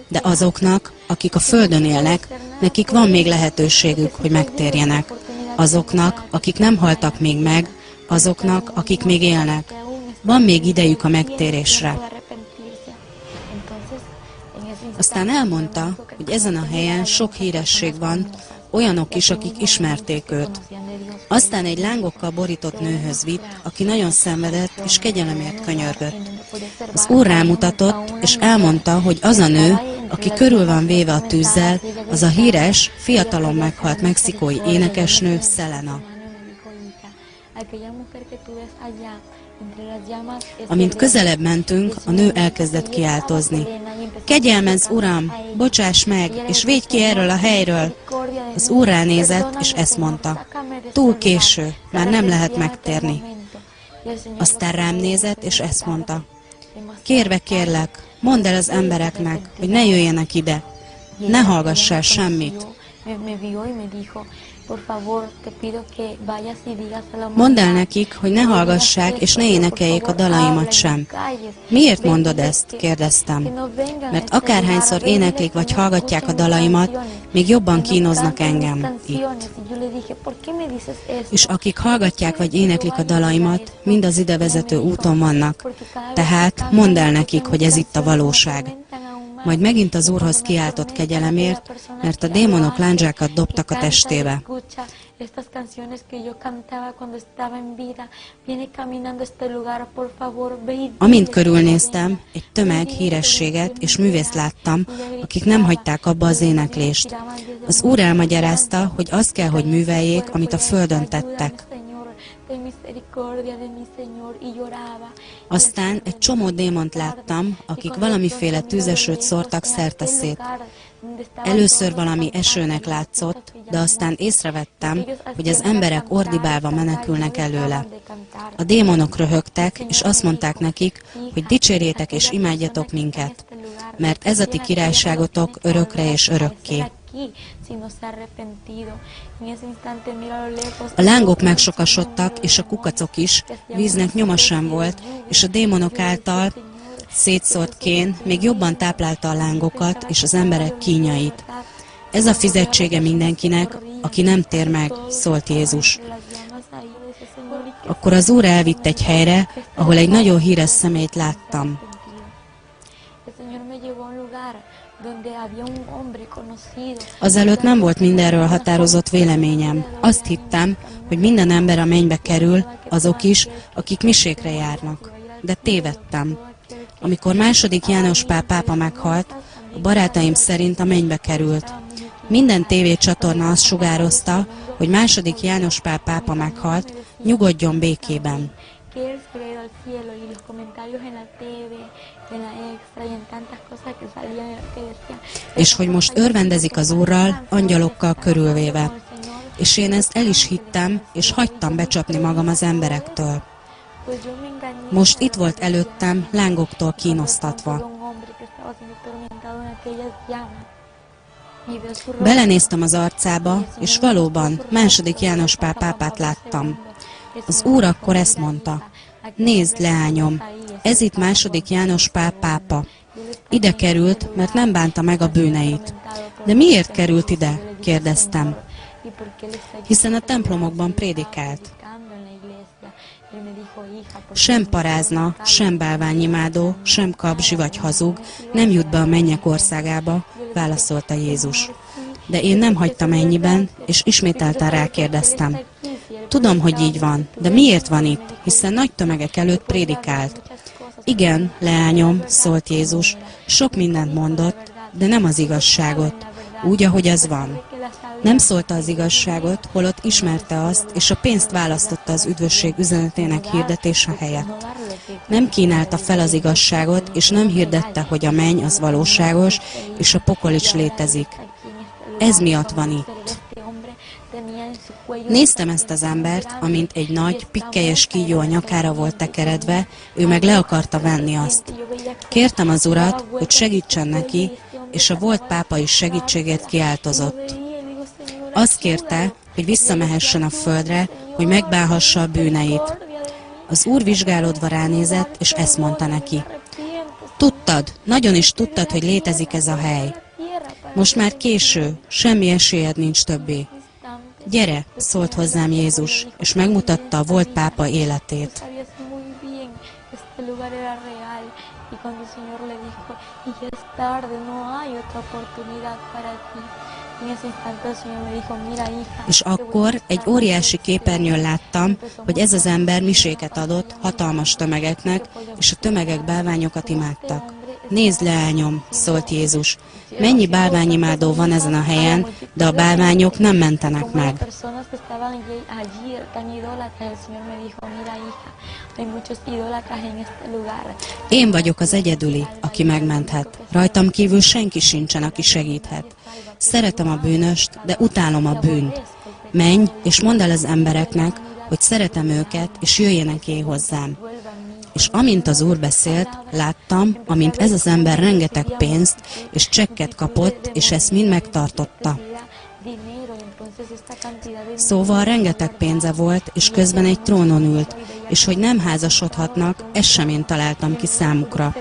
de azoknak, akik a földön élnek, nekik van még lehetőségük, hogy megtérjenek. Azoknak, akik nem haltak még meg, azoknak, akik még élnek, van még idejük a megtérésre. Aztán elmondta, hogy ezen a helyen sok híresség van, olyanok is, akik ismerték őt. Aztán egy lángokkal borított nőhöz vitt, aki nagyon szenvedett és kegyelemért könyörgött. Az Úr rámutatott, és elmondta, hogy az a nő, aki körül van véve a tűzzel, az a híres, fiatalon meghalt mexikói énekesnő, Selena. Amint közelebb mentünk, a nő elkezdett kiáltozni: kegyelmezz, Uram, bocsáss meg, és védj ki erről a helyről! Az Úr ránézett, és ezt mondta: túl késő, már nem lehet megtérni. Aztán rám nézett, és ezt mondta: kérve kérlek, mondd el az embereknek, hogy ne jöjjenek ide, ne hallgassál semmit. Mondd el nekik, hogy ne hallgassák és ne énekeljék a dalaimat sem. Miért mondod ezt? Kérdeztem. Mert akárhányszor éneklik vagy hallgatják a dalaimat, még jobban kínoznak engem itt. És akik hallgatják vagy éneklik a dalaimat, mind az ide vezető úton vannak. Tehát mondd el nekik, hogy ez itt a valóság. Majd megint az Úrhoz kiáltott kegyelemért, mert a démonok lándzsákat dobtak a testébe. Amint körülnéztem, egy tömeg hírességet és művészt láttam, akik nem hagyták abba az éneklést. Az Úr elmagyarázta, hogy azt kell, hogy műveljék, amit a földön tettek. Aztán egy csomó démont láttam, akik valamiféle tűzesőt szórtak szerteszét. Először valami esőnek látszott, de aztán észrevettem, hogy az emberek ordibálva menekülnek előle. A démonok röhögtek, és azt mondták nekik, hogy dicsérjétek és imádjatok minket, mert ez a ti királyságotok örökre és örökké. A lángok megsokasodtak, és a kukacok is, víznek nyoma sem volt, és a démonok által szétszórt kén még jobban táplálta a lángokat és az emberek kínjait. Ez a fizetsége mindenkinek, aki nem tér meg, szólt Jézus. Akkor az Úr elvitt egy helyre, ahol egy nagyon híres személyt láttam. Azelőtt nem volt mindenről határozott véleményem. Azt hittem, hogy minden ember a mennybe kerül, azok is, akik misékre járnak. De tévedtem. Amikor II. János Pál pápa meghalt, a barátaim szerint a mennybe került. Minden tévécsatorna azt sugározta, hogy II. János Pál pápa meghalt, nyugodjon békében. És hogy most örvendezik az Úrral, angyalokkal körülvéve. És én ezt el is hittem, és hagytam becsapni magam az emberektől. Most itt volt előttem, lángoktól kínosztatva. Belenéztem az arcába, és valóban II. János Pál pápát láttam. Az Úr akkor ezt mondta: nézd, leányom, ez itt II. János Pál pápa. Ide került, mert nem bánta meg a bűneit. De miért került ide? Kérdeztem. Hiszen a templomokban prédikált. Sem parázna, sem bálványimádó, sem kapzsi vagy hazug nem jut be a mennyek országába, válaszolta Jézus. De én nem hagytam ennyiben, és ismételten rákérdeztem. Tudom, hogy így van, de miért van itt, hiszen nagy tömegek előtt prédikált. Igen, leányom, szólt Jézus, sok mindent mondott, de nem az igazságot, úgy, ahogy az van. Nem szólta az igazságot, holott ismerte azt, és a pénzt választotta az üdvösség üzenetének hirdetése helyett. Nem kínálta fel az igazságot, és nem hirdette, hogy a menny az valóságos, és a pokol is létezik. Ez miatt van itt. Néztem ezt az embert, amint egy nagy, pikkelyes kígyó a nyakára volt tekeredve, ő meg le akarta venni azt. Kértem az Urat, hogy segítsen neki, és a volt pápa is segítségért kiáltozott. Azt kérte, hogy visszamehessen a földre, hogy megbánhassa a bűneit. Az Úr vizsgálódva ránézett, és ezt mondta neki. Tudtad, nagyon is tudtad, hogy létezik ez a hely. Most már késő, semmi esélyed nincs többé. Gyere, szólt hozzám Jézus, és megmutatta a volt pápa életét. És akkor egy óriási képernyőn láttam, hogy ez az ember miséket adott hatalmas tömegeknek, és a tömegek bálványokat imádtak. Nézd, leányom, szólt Jézus, mennyi bálványimádó van ezen a helyen, de a bálványok nem mentenek meg. Én vagyok az egyedüli, aki megmenthet. Rajtam kívül senki sincsen, aki segíthet. Szeretem a bűnöst, de utálom a bűnt. Menj, és mondd el az embereknek, hogy szeretem őket, és jöjjenek én hozzám. És amint az Úr beszélt, láttam, amint ez az ember rengeteg pénzt és csekket kapott, és ezt mind megtartotta. Szóval rengeteg pénze volt, és közben egy trónon ült, és hogy nem házasodhatnak, ezt sem én találtam ki számukra.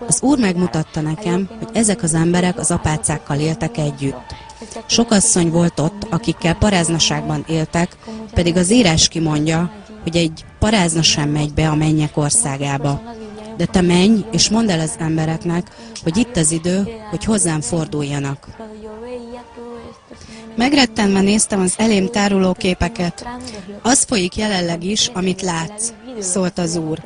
Az Úr megmutatta nekem, hogy ezek az emberek az apácákkal éltek együtt. Sok asszony volt ott, akikkel paráznaságban éltek, pedig az írás kimondja, hogy egy parázna sem megy be a mennyek országába. De te menj, és mondd el az embereknek, hogy itt az idő, hogy hozzám forduljanak. Megrettenve néztem az elém táruló képeket. Az folyik jelenleg is, amit látsz, szólt az Úr.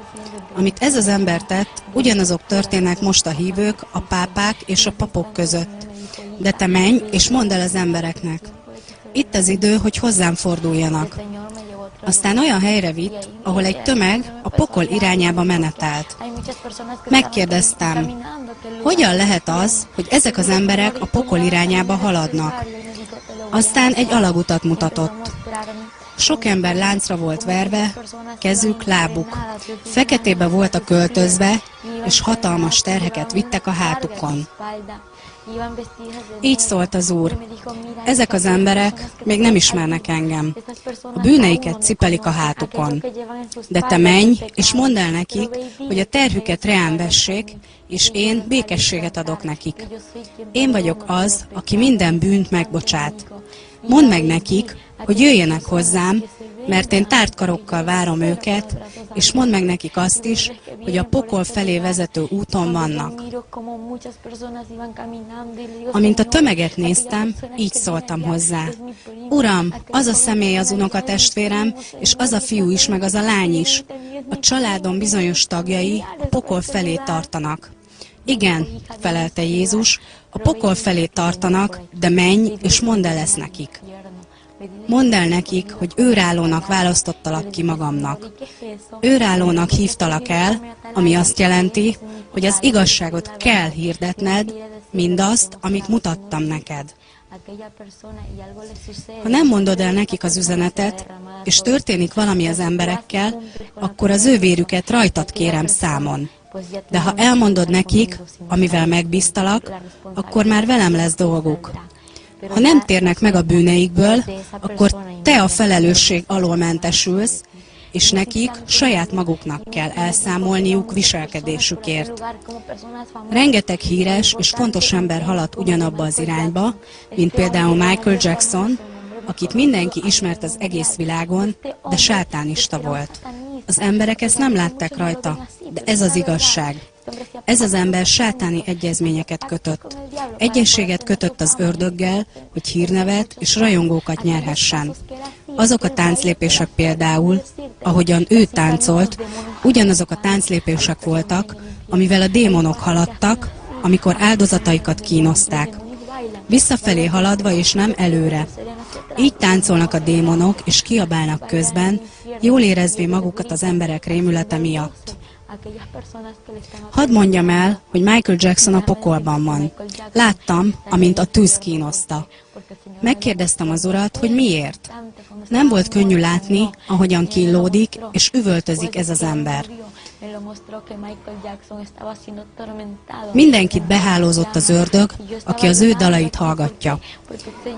Amit ez az ember tett, ugyanazok történnek most a hívők, a pápák és a papok között. De te menj, és mondd el az embereknek. Itt az idő, hogy hozzám forduljanak. Aztán olyan helyre vitt, ahol egy tömeg a pokol irányába menetelt. Megkérdeztem, hogyan lehet az, hogy ezek az emberek a pokol irányába haladnak? Aztán egy alagutat mutatott. Sok ember láncra volt verve, kezük, lábuk. Feketébe voltak költözve, és hatalmas terheket vittek a hátukon. Így szólt az Úr: ezek az emberek még nem ismernek engem. A bűneiket cipelik a hátukon. De te menj, és mondd el nekik, hogy a terhüket reán vessék, és én békességet adok nekik. Én vagyok az, aki minden bűnt megbocsát. Mondd meg nekik, hogy jöjjenek hozzám, mert én tárt karokkal várom őket, és mondd meg nekik azt is, hogy a pokol felé vezető úton vannak. Amint a tömeget néztem, így szóltam hozzá: Uram, az a személy az unokatestvérem, és az a fiú is, meg az a lány is. A családom bizonyos tagjai a pokol felé tartanak. Igen, felelte Jézus, a pokol felé tartanak, de menj, és mondd el ezt nekik. Mondd el nekik, hogy őrállónak választottalak ki magamnak. Őrállónak hívtalak el, ami azt jelenti, hogy az igazságot kell hirdetned, mindazt, amit mutattam neked. Ha nem mondod el nekik az üzenetet, és történik valami az emberekkel, akkor az ő vérüket rajtad kérem számon. De ha elmondod nekik, amivel megbíztalak, akkor már velem lesz dolguk. Ha nem térnek meg a bűneikből, akkor te a felelősség alól mentesülsz, és nekik saját maguknak kell elszámolniuk viselkedésükért. Rengeteg híres és fontos ember haladt ugyanabba az irányba, mint például Michael Jackson, akit mindenki ismert az egész világon, de sátánista volt. Az emberek ezt nem látták rajta, de ez az igazság. Ez az ember sátáni egyezményeket kötött. Egyességet kötött az ördöggel, hogy hírnevet és rajongókat nyerhessen. Azok a tánclépések például, ahogyan ő táncolt, ugyanazok a tánclépések voltak, amivel a démonok haladtak, amikor áldozataikat kínozták. Visszafelé haladva és nem előre. Így táncolnak a démonok és kiabálnak közben, jól érezvén magukat az emberek rémülete miatt. Hadd mondjam el, hogy Michael Jackson a pokolban van. Láttam, amint a tűz kínozta. Megkérdeztem az Urat, hogy miért. Nem volt könnyű látni, ahogyan kínlódik és üvöltözik ez az ember. Mindenkit behálózott az ördög, aki az ő dalait hallgatja.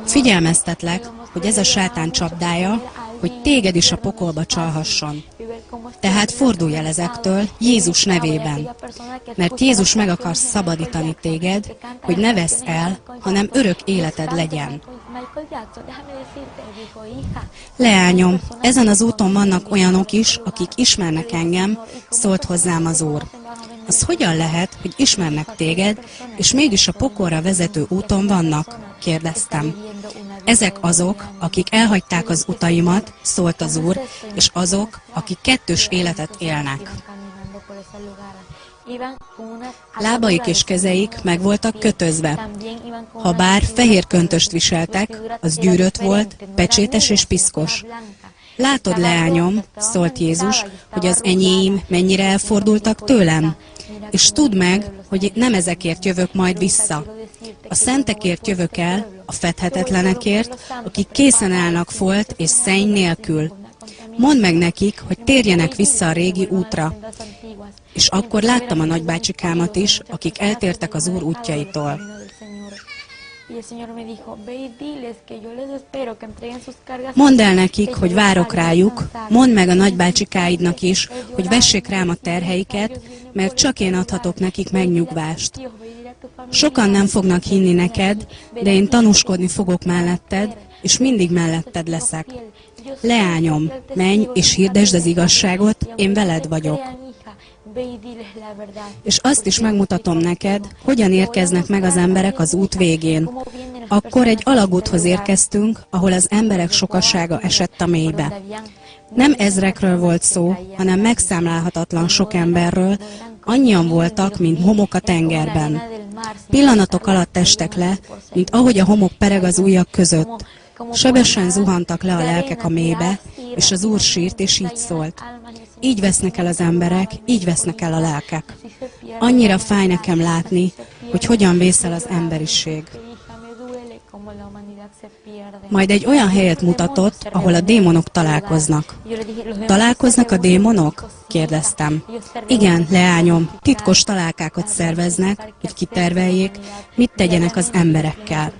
Figyelmeztetlek, hogy ez a sátán csapdája, hogy téged is a pokolba csalhasson. Tehát fordulj el ezektől Jézus nevében, mert Jézus meg akar szabadítani téged, hogy ne vesz el, hanem örök életed legyen. Leányom, ezen az úton vannak olyanok is, akik ismernek engem, szólt hozzám az Úr. Az hogyan lehet, hogy ismernek téged, és mégis a pokolra vezető úton vannak? Kérdeztem. Ezek azok, akik elhagyták az utaimat, szólt az Úr, és azok, akik kettős életet élnek. Lábaik és kezeik meg voltak kötözve. Habár fehér köntöst viseltek, az gyűrött volt, pecsétes és piszkos. Látod, leányom, szólt Jézus, hogy az enyéim mennyire elfordultak tőlem? És tudd meg, hogy nem ezekért jövök majd vissza. A szentekért jövök el, a fedhetetlenekért, akik készen állnak folt és szenny nélkül. Mondd meg nekik, hogy térjenek vissza a régi útra. És akkor láttam a nagybácsikámat is, akik eltértek az Úr útjaitól. Mondd el nekik, hogy várok rájuk, mondd meg a nagybácsikáidnak is, hogy vessék rám a terheiket, mert csak én adhatok nekik megnyugvást. Sokan nem fognak hinni neked, de én tanúskodni fogok melletted, és mindig melletted leszek. Leányom, menj és hirdesd az igazságot, én veled vagyok. És azt is megmutatom neked, hogyan érkeznek meg az emberek az út végén. Akkor egy alagúthoz érkeztünk, ahol az emberek sokasága esett a mélybe. Nem ezrekről volt szó, hanem megszámlálhatatlan sok emberről, annyian voltak, mint homok a tengerben. Pillanatok alatt estek le, mint ahogy a homok pereg az ujjak között. Sebesen zuhantak le a lelkek a mélybe, és az Úr sírt, és így szólt. Így vesznek el az emberek, így vesznek el a lelkek. Annyira fáj nekem látni, hogy hogyan vészel az emberiség. Majd egy olyan helyet mutatott, ahol a démonok találkoznak. Találkoznak a démonok? Kérdeztem. Igen, leányom, titkos találkákat szerveznek, hogy kiterveljék, mit tegyenek az emberekkel.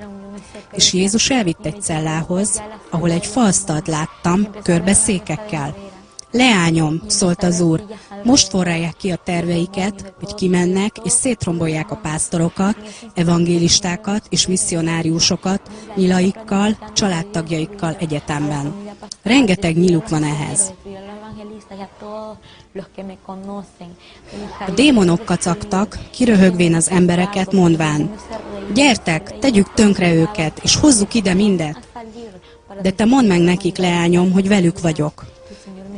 És Jézus elvitt egy cellához, ahol egy faasztalt láttam, körbe székekkel. Leányom, szólt az Úr, most forrálják ki a terveiket, hogy kimennek és szétrombolják a pásztorokat, evangélistákat és misszionáriusokat nyilaikkal, családtagjaikkal egyetemben. Rengeteg nyiluk van ehhez. A démonok kacagtak, kiröhögvén az embereket, mondván, gyertek, tegyük tönkre őket, és hozzuk ide mindet. De te mondd meg nekik, leányom, hogy velük vagyok.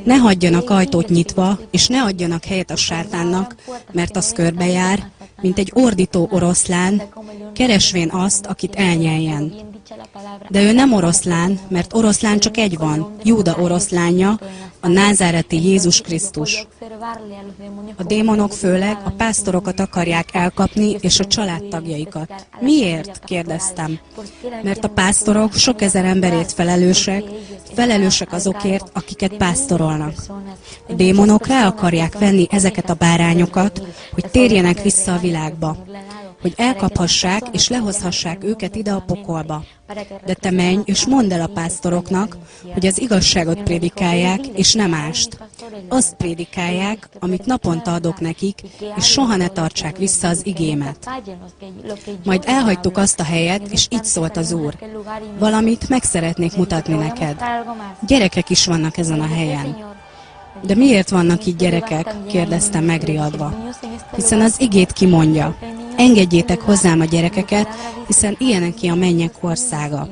Ne hagyjanak ajtót nyitva, és ne adjanak helyet a sátánnak, mert az körbejár, mint egy ordító oroszlán, keresvén azt, akit elnyeljen. De ő nem oroszlán, mert oroszlán csak egy van, Júda oroszlánja, a názáreti Jézus Krisztus. A démonok főleg a pásztorokat akarják elkapni, és a családtagjaikat. Miért? Kérdeztem. Mert a pásztorok sok ezer emberért felelősek azokért, akiket pásztorolnak. A démonok rá akarják venni ezeket a bárányokat, hogy térjenek vissza a világba, hogy elkaphassák és lehozhassák őket ide a pokolba. De te menj és mondd el a pásztoroknak, hogy az igazságot prédikálják, és nem mást. Azt prédikálják, amit naponta adok nekik, és soha ne tartsák vissza az igémet. Majd elhagytuk azt a helyet, és így szólt az Úr. Valamit meg szeretnék mutatni neked. Gyerekek is vannak ezen a helyen. De miért vannak itt gyerekek? Kérdeztem megriadva. Hiszen az igét kimondja. Engedjétek hozzám a gyerekeket, hiszen ilyeneké a mennyek országa.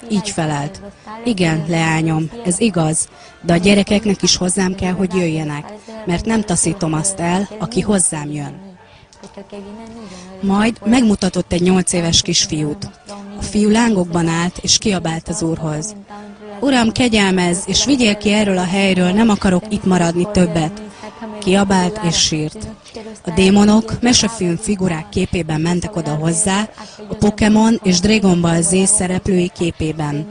Így felelt. Igen, leányom, ez igaz, de a gyerekeknek is hozzám kell, hogy jöjjenek, mert nem taszítom azt el, aki hozzám jön. Majd megmutatott egy 8 éves kisfiút. A fiú lángokban állt, és kiabált az Úrhoz. Uram, kegyelmezz, és vigyél ki erről a helyről, nem akarok itt maradni többet. Kiabált és sírt. A démonok mesefilm figurák képében mentek oda hozzá, a Pokémon és Dragon Ball Z szereplői képében.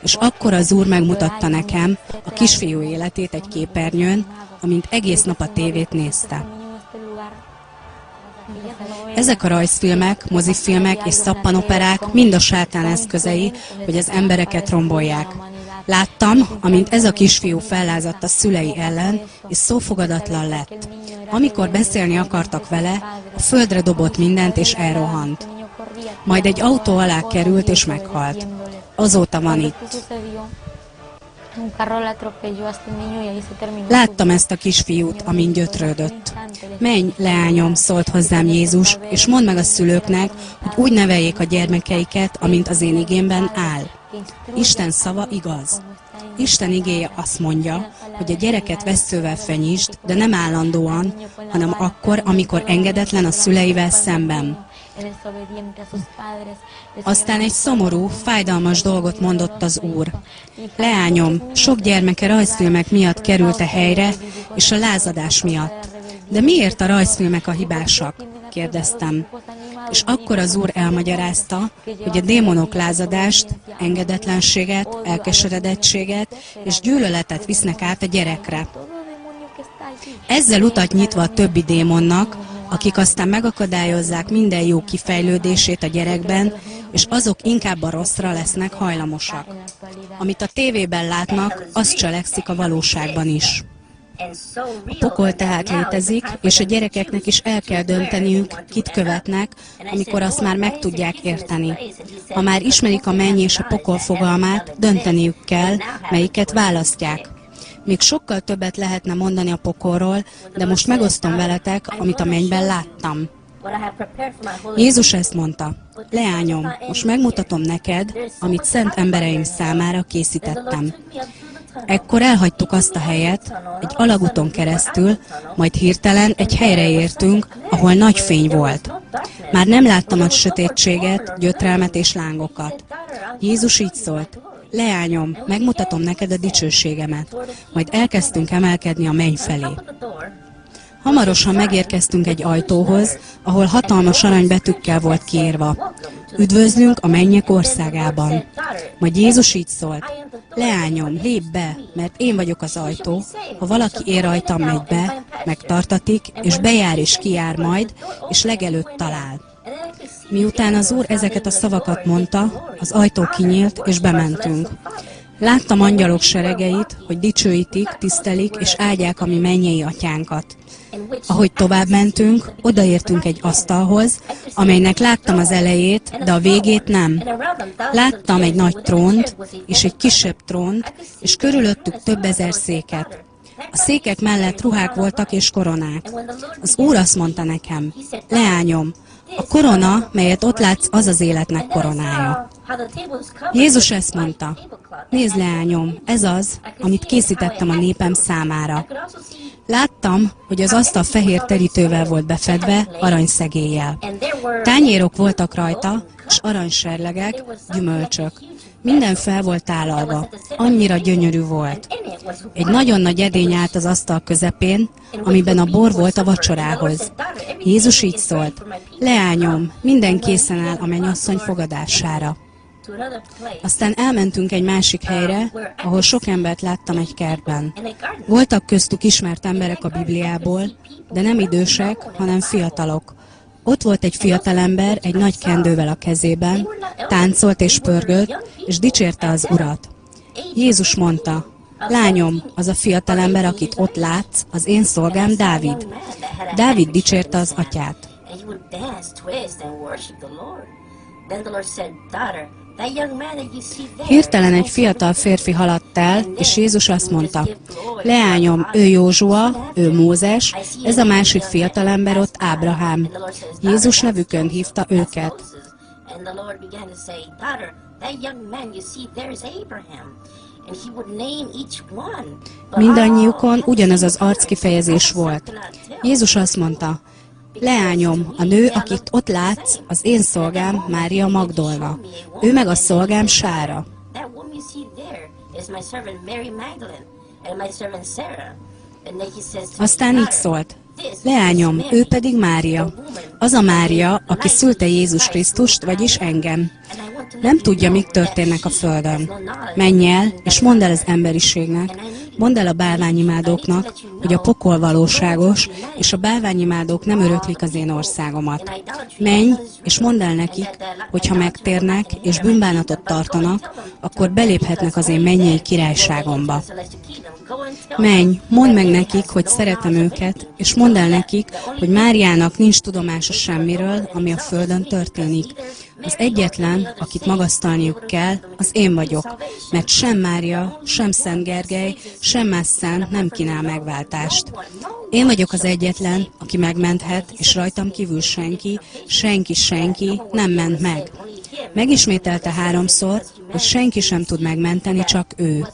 És akkor az Úr megmutatta nekem a kisfiú életét egy képernyőn, amint egész nap a tévét nézte. Ezek a rajzfilmek, mozifilmek és szappanoperák mind a sátán eszközei, hogy az embereket rombolják. Láttam, amint ez a kisfiú fellázadt a szülei ellen, és szófogadatlan lett. Amikor beszélni akartak vele, a földre dobott mindent, és elrohant. Majd egy autó alá került, és meghalt. Azóta van itt. Láttam ezt a kisfiút, amint gyötrődött. Menj, leányom, szólt hozzám Jézus, és mondd meg a szülőknek, hogy úgy neveljék a gyermekeiket, amint az én igémben áll. Isten szava igaz. Isten igéje azt mondja, hogy a gyereket vesszővel fenyítsd, de nem állandóan, hanem akkor, amikor engedetlen a szüleivel szemben. Aztán egy szomorú, fájdalmas dolgot mondott az Úr. Leányom, sok gyermeke rajzfilmek miatt került a helyre, és a lázadás miatt. De miért a rajzfilmek a hibásak? Kérdeztem. És akkor az Úr elmagyarázta, hogy a démonok lázadást, engedetlenséget, elkeseredettséget és gyűlöletet visznek át a gyerekre. Ezzel utat nyitva a többi démonnak, akik aztán megakadályozzák minden jó kifejlődését a gyerekben, és azok inkább a rosszra lesznek hajlamosak. Amit a tévében látnak, az cselekszik a valóságban is. A pokol tehát létezik, és a gyerekeknek is el kell dönteniük, kit követnek, amikor azt már meg tudják érteni. Ha már ismerik a menny és a pokol fogalmát, dönteniük kell, melyiket választják. Még sokkal többet lehetne mondani a pokolról, de most megosztom veletek, amit a mennyben láttam. Jézus ezt mondta: leányom, most megmutatom neked, amit szent embereim számára készítettem. Ekkor elhagytuk azt a helyet, egy alagúton keresztül, majd hirtelen egy helyre értünk, ahol nagy fény volt. Már nem láttam a sötétséget, gyötrelmet és lángokat. Jézus így szólt: leányom, megmutatom neked a dicsőségemet. Majd elkezdtünk emelkedni a menny felé. Hamarosan megérkeztünk egy ajtóhoz, ahol hatalmas aranybetűkkel volt kiírva: Üdvözlünk a mennyek országában. Majd Jézus így szólt: Leányom, lépj be, mert én vagyok az ajtó. Ha valaki én rajtam megy be, megtartatik, és bejár és kijár majd, és legelőtt talál. Miután az Úr ezeket a szavakat mondta, az ajtó kinyílt, és bementünk. Láttam angyalok seregeit, hogy dicsőítik, tisztelik és áldják a mi mennyei atyánkat. Ahogy tovább mentünk, odaértünk egy asztalhoz, amelynek láttam az elejét, de a végét nem. Láttam egy nagy trónt, és egy kisebb trónt, és körülöttük több ezer széket. A székek mellett ruhák voltak és koronák. Az Úr azt mondta nekem: Leányom, a korona, melyet ott látsz, az az életnek koronája. Jézus ezt mondta: Nézd, leányom, ez az, amit készítettem a népem számára. Láttam, hogy az asztal fehér terítővel volt befedve, aranyszegéllyel. Tányérok voltak rajta, és aranyserlegek, gyümölcsök. Minden fel volt állalva, annyira gyönyörű volt. Egy nagyon nagy edény állt az asztal közepén, amiben a bor volt a vacsorához. Jézus így szólt: Leányom, minden készen áll a mennyasszony fogadására. Aztán elmentünk egy másik helyre, ahol sok embert láttam egy kertben. Voltak köztük ismert emberek a Bibliából, de nem idősek, hanem fiatalok. Ott volt egy fiatalember egy nagy kendővel a kezében, táncolt és pörgött, és dicsérte az Urat. Jézus mondta: Lányom, az a fiatalember, akit ott látsz, az én szolgám Dávid. Dávid dicsérte az atyát. Hirtelen egy fiatal férfi haladt el, és Jézus azt mondta: Leányom, ő Józsua, ő Mózes, ez a másik fiatalember ott Ábrahám. Jézus nevükön hívta őket. Mindannyiukon ugyanaz az arckifejezés volt. Jézus azt mondta: Leányom, a nő, akit ott látsz, az én szolgám Mária Magdolna. Ő meg a szolgám Sára. Aztán így szólt: Leányom, ő pedig Mária. Az a Mária, aki szülte Jézus Krisztust, vagyis engem. Nem tudja, mik történnek a földön. Menj el, és mondd el az emberiségnek, mondd el a bálványimádóknak, hogy a pokol valóságos, és a bálványimádók nem öröklik az én országomat. Menj, és mondd el nekik, hogy ha megtérnek, és bűnbánatot tartanak, akkor beléphetnek az én mennyei királyságomba. Menj, mondd meg nekik, hogy szeretem őket, és mondd el nekik, hogy Máriának nincs tudomása semmiről, ami a földön történik. Az egyetlen, akit magasztalniuk kell, az én vagyok, mert sem Mária, sem Szent Gergely, sem más szent nem kínál megváltást. Én vagyok az egyetlen, aki megmenthet, és rajtam kívül senki nem ment meg. Megismételte 3-szor, hogy senki sem tud megmenteni, csak ő.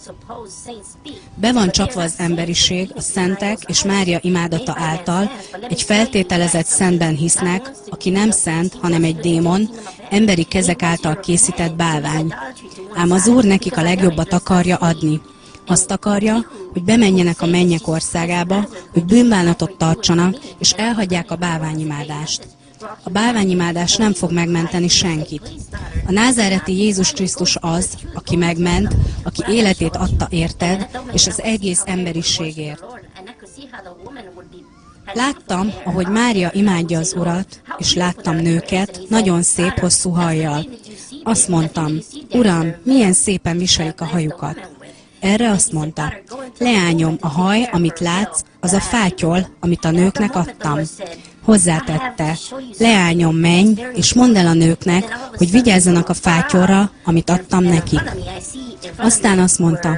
Be van csapva az emberiség a szentek és Mária imádata által, egy feltételezett szentben hisznek, aki nem szent, hanem egy démon, emberi kezek által készített bálvány. Ám az Úr nekik a legjobbat akarja adni. Azt akarja, hogy bemenjenek a mennyek országába, hogy bűnbánatot tartsanak, és elhagyják a bálványimádást. A bálványimádás nem fog megmenteni senkit. A názáreti Jézus Krisztus az, aki megment, aki életét adta érted, és az egész emberiségért. Láttam, ahogy Mária imádja az Urat, és láttam nőket, nagyon szép, hosszú hajjal. Azt mondtam: Uram, milyen szépen viselik a hajukat. Erre azt mondta: Leányom, a haj, amit látsz, az a fátyol, amit a nőknek adtam. Hozzátette: Leányom, menj, és mondd el a nőknek, hogy vigyázzanak a fátyolra, amit adtam nekik. Aztán azt mondta: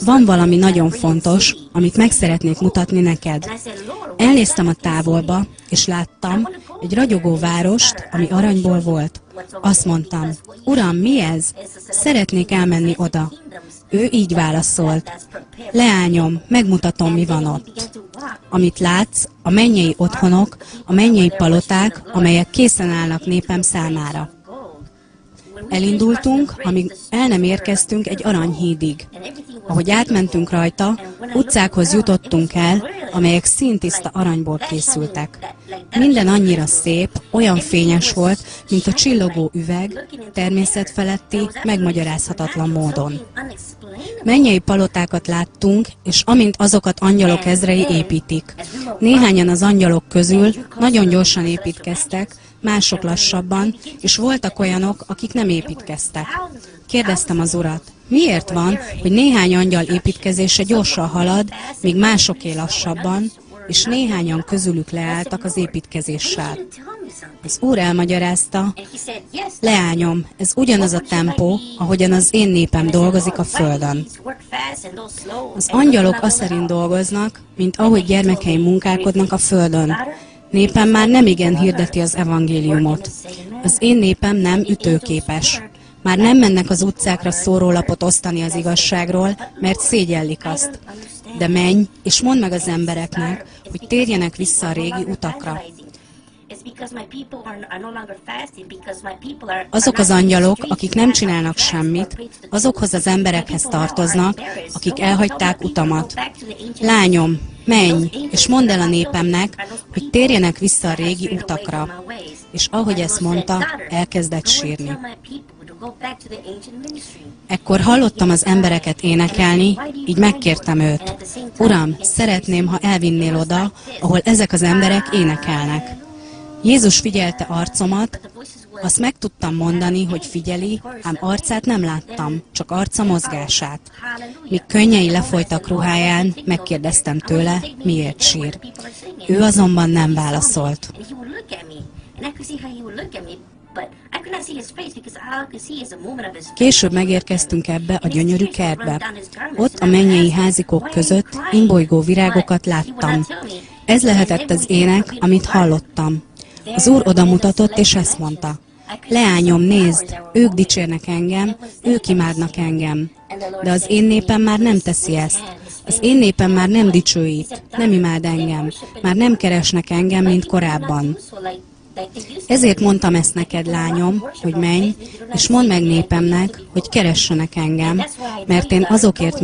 Van valami nagyon fontos, amit meg szeretnék mutatni neked. Elnéztem a távolba, és láttam egy ragyogó várost, ami aranyból volt. Azt mondtam: Uram, mi ez? Szeretnék elmenni oda. Ő így válaszolt: Leányom, megmutatom, mi van ott. Amit látsz, a mennyei otthonok, a mennyei paloták, amelyek készen állnak népem számára. Elindultunk, amíg el nem érkeztünk egy aranyhídig. Ahogy átmentünk rajta, utcákhoz jutottunk el, amelyek színtiszta aranyból készültek. Minden annyira szép, olyan fényes volt, mint a csillogó üveg, természetfeletti, megmagyarázhatatlan módon. Mennyei palotákat láttunk, és amint azokat angyalok ezrei építik. Néhányan az angyalok közül nagyon gyorsan építkeztek, mások lassabban, és voltak olyanok, akik nem építkeztek. Kérdeztem az Urat, miért van, hogy néhány angyal építkezése gyorsan halad, míg másoké lassabban, és néhányan közülük leálltak az építkezéssel. Az Úr elmagyarázta, leányom, ez ugyanaz a tempó, ahogyan az én népem dolgozik a földön. Az angyalok aszerint dolgoznak, mint ahogy gyermekeim munkálkodnak a földön. Népem már nemigen hirdeti az evangéliumot. Az én népem nem ütőképes. Már nem mennek az utcákra szórólapot osztani az igazságról, mert szégyellik azt. De menj, és mondd meg az embereknek, hogy térjenek vissza a régi utakra. Azok az angyalok, akik nem csinálnak semmit, azokhoz az emberekhez tartoznak, akik elhagyták utamat. Lányom, menj, és mondd el a népemnek, hogy térjenek vissza a régi utakra. És ahogy ezt mondta, elkezdett sírni. Ekkor hallottam az embereket énekelni, így megkértem őt. Uram, szeretném, ha elvinnél oda, ahol ezek az emberek énekelnek. Jézus figyelte arcomat, azt meg tudtam mondani, hogy figyeli, ám arcát nem láttam, csak arca mozgását. Míg könnyei lefolytak ruháján, megkérdeztem tőle, miért sír. Ő azonban nem válaszolt. Később megérkeztünk ebbe a gyönyörű kertbe. Ott a mennyei házikok között imbolygó virágokat láttam. Ez lehetett az ének, amit hallottam. Az Úr odamutatott, és ezt mondta. Leányom, nézd, ők dicsérnek engem, ők imádnak engem. De az én népem már nem teszi ezt. Az én népem már nem dicsőít, nem imád engem, már nem keresnek engem, mint korábban. Ezért mondtam ezt neked, lányom, hogy menj, és mondd meg népemnek, hogy keressenek engem, mert én azokért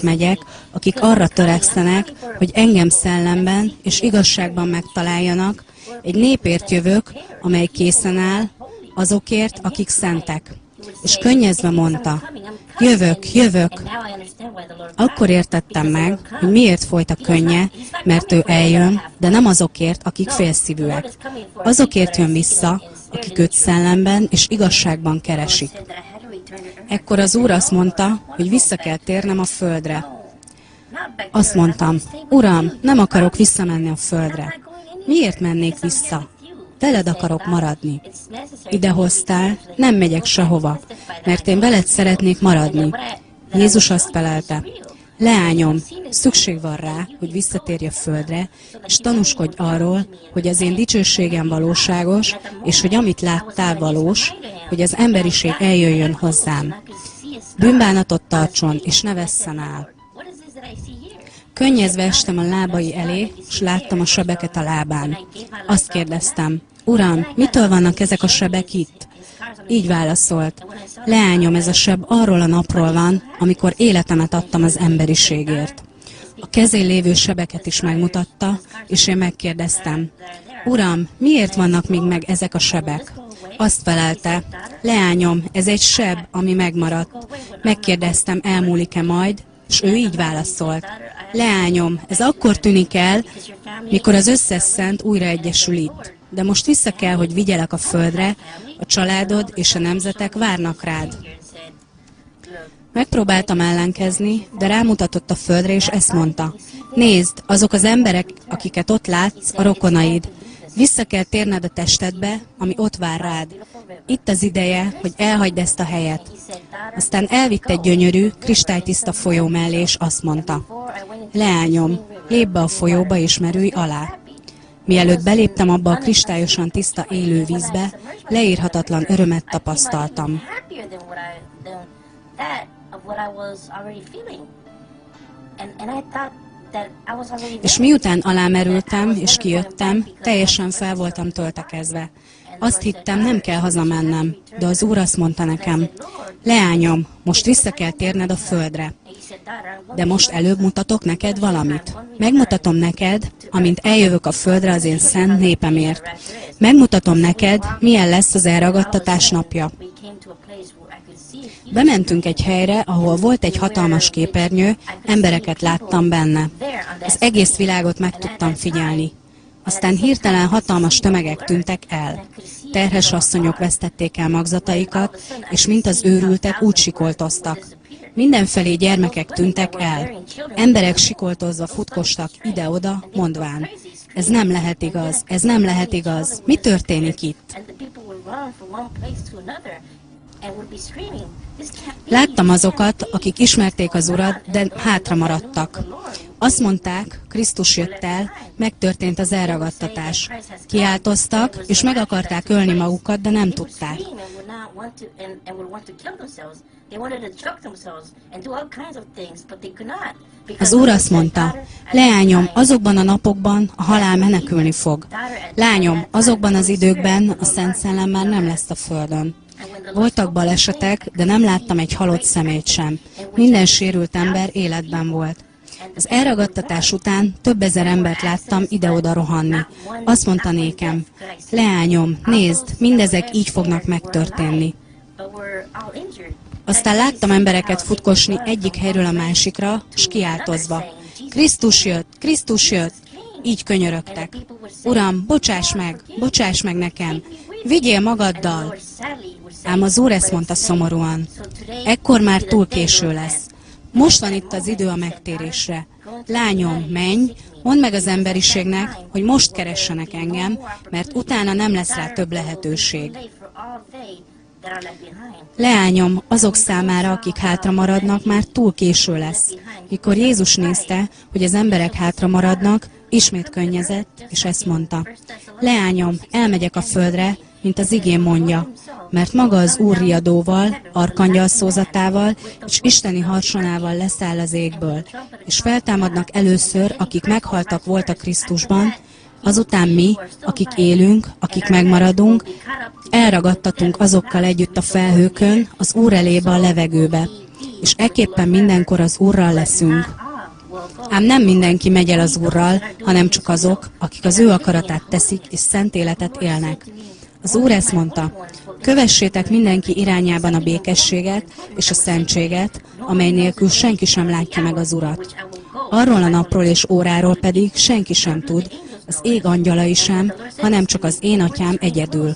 megyek, akik arra törekszenek, hogy engem szellemben és igazságban megtaláljanak, egy népért jövök, amely készen áll, azokért, akik szentek. És könnyezve mondta, jövök. Akkor értettem meg, hogy miért folyt a könnye, mert ő eljön, de nem azokért, akik félszívűek. Azokért jön vissza, akik őt szellemben és igazságban keresik. Ekkor az Úr azt mondta, hogy vissza kell térnem a földre. Azt mondtam, Uram, nem akarok visszamenni a földre. Miért mennék vissza? Veled akarok maradni. Ide hoztál, nem megyek sehova, mert én veled szeretnék maradni. Jézus azt felelte, leányom, szükség van rá, hogy visszatérj a földre, és tanúskodj arról, hogy az én dicsőségem valóságos, és hogy amit láttál valós, hogy az emberiség eljöjjön hozzám. Bűnbánatot tartson, és ne vesszen el. Könnyezve estem a lábai elé, és láttam a sebeket a lábán. Azt kérdeztem, Uram, mitől vannak ezek a sebek itt? Így válaszolt, leányom, ez a seb arról a napról van, amikor életemet adtam az emberiségért. A kezén lévő sebeket is megmutatta, és én megkérdeztem, Uram, miért vannak még meg ezek a sebek? Azt felelte, leányom, ez egy seb, ami megmaradt. Megkérdeztem, elmúlik-e majd, és ő így válaszolt, leányom, ez akkor tűnik el, mikor az összes szent újra egyesül itt. De most vissza kell, hogy vigyelek a földre, a családod és a nemzetek várnak rád. Megpróbáltam ellenkezni, de rámutatott a földre, és ezt mondta. Nézd, azok az emberek, akiket ott látsz, a rokonaid. Vissza kell térned a testedbe, ami ott vár rád. Itt az ideje, hogy elhagyd ezt a helyet. Aztán elvitt egy gyönyörű, kristálytiszta folyó mellé, és azt mondta. Leányom, lépj be a folyóba, és merülj alá. Mielőtt beléptem abba a kristályosan tiszta élő vízbe, leírhatatlan örömet tapasztaltam. És miután alámerültem és kijöttem, teljesen fel voltam töltekezve. Azt hittem, nem kell hazamennem, de az Úr azt mondta nekem, leányom, most vissza kell térned a földre. De most előbb mutatok neked valamit. Megmutatom neked, amint eljövök a földre az én szent népemért. Megmutatom neked, milyen lesz az elragadtatás napja. Bementünk egy helyre, ahol volt egy hatalmas képernyő, embereket láttam benne. Az egész világot meg tudtam figyelni. Aztán hirtelen hatalmas tömegek tűntek el. Terhes asszonyok vesztették el magzataikat, és mint az őrültek úgy sikoltoztak. Mindenfelé gyermekek tűntek el. Emberek sikoltozva futkostak ide-oda, mondván, ez nem lehet igaz, ez nem lehet igaz. Mi történik itt? Láttam azokat, akik ismerték az Urat, de hátra maradtak. Azt mondták, Krisztus jött el, megtörtént az elragadtatás. Kiáltoztak, és meg akarták ölni magukat, de nem tudták. Az Úr azt mondta, leányom, azokban a napokban a halál menekülni fog. Lányom, azokban az időkben a Szent Szellem már nem lesz a földön. Voltak balesetek, de nem láttam egy halott szemét sem. Minden sérült ember életben volt. Az elragadtatás után több ezer embert láttam ide-oda rohanni. Azt mondta nékem, leányom, nézd, mindezek így fognak megtörténni. Aztán láttam embereket futkosni egyik helyről a másikra, s kiáltozva. Krisztus jött, Krisztus jött! Így könyörögtek. Uram, bocsáss meg nekem, vigyél magaddal! Ám az Úr ezt mondta szomorúan. Ekkor már túl késő lesz. Most van itt az idő a megtérésre. Lányom, menj, mondd meg az emberiségnek, hogy most keressenek engem, mert utána nem lesz rá több lehetőség. Leányom, azok számára, akik hátra maradnak, már túl késő lesz. Mikor Jézus nézte, hogy az emberek hátra maradnak, ismét könnyezett, és ezt mondta. Leányom, elmegyek a földre, mint az igén mondja, mert maga az Úr riadóval, arkangyal szózatával és isteni harsonával leszáll az égből, és feltámadnak először, akik meghaltak voltak Krisztusban, azután mi, akik élünk, akik megmaradunk, elragadtatunk azokkal együtt a felhőkön, az Úr elébe a levegőbe, és ekképpen mindenkor az Úrral leszünk. Ám nem mindenki megy el az Úrral, hanem csak azok, akik az ő akaratát teszik és szent életet élnek. Az Úr ezt mondta, kövessétek mindenki irányában a békességet és a szentséget, amely nélkül senki sem látja meg az Urat. Arról a napról és óráról pedig senki sem tud, az ég angyalai sem, hanem csak az én atyám egyedül.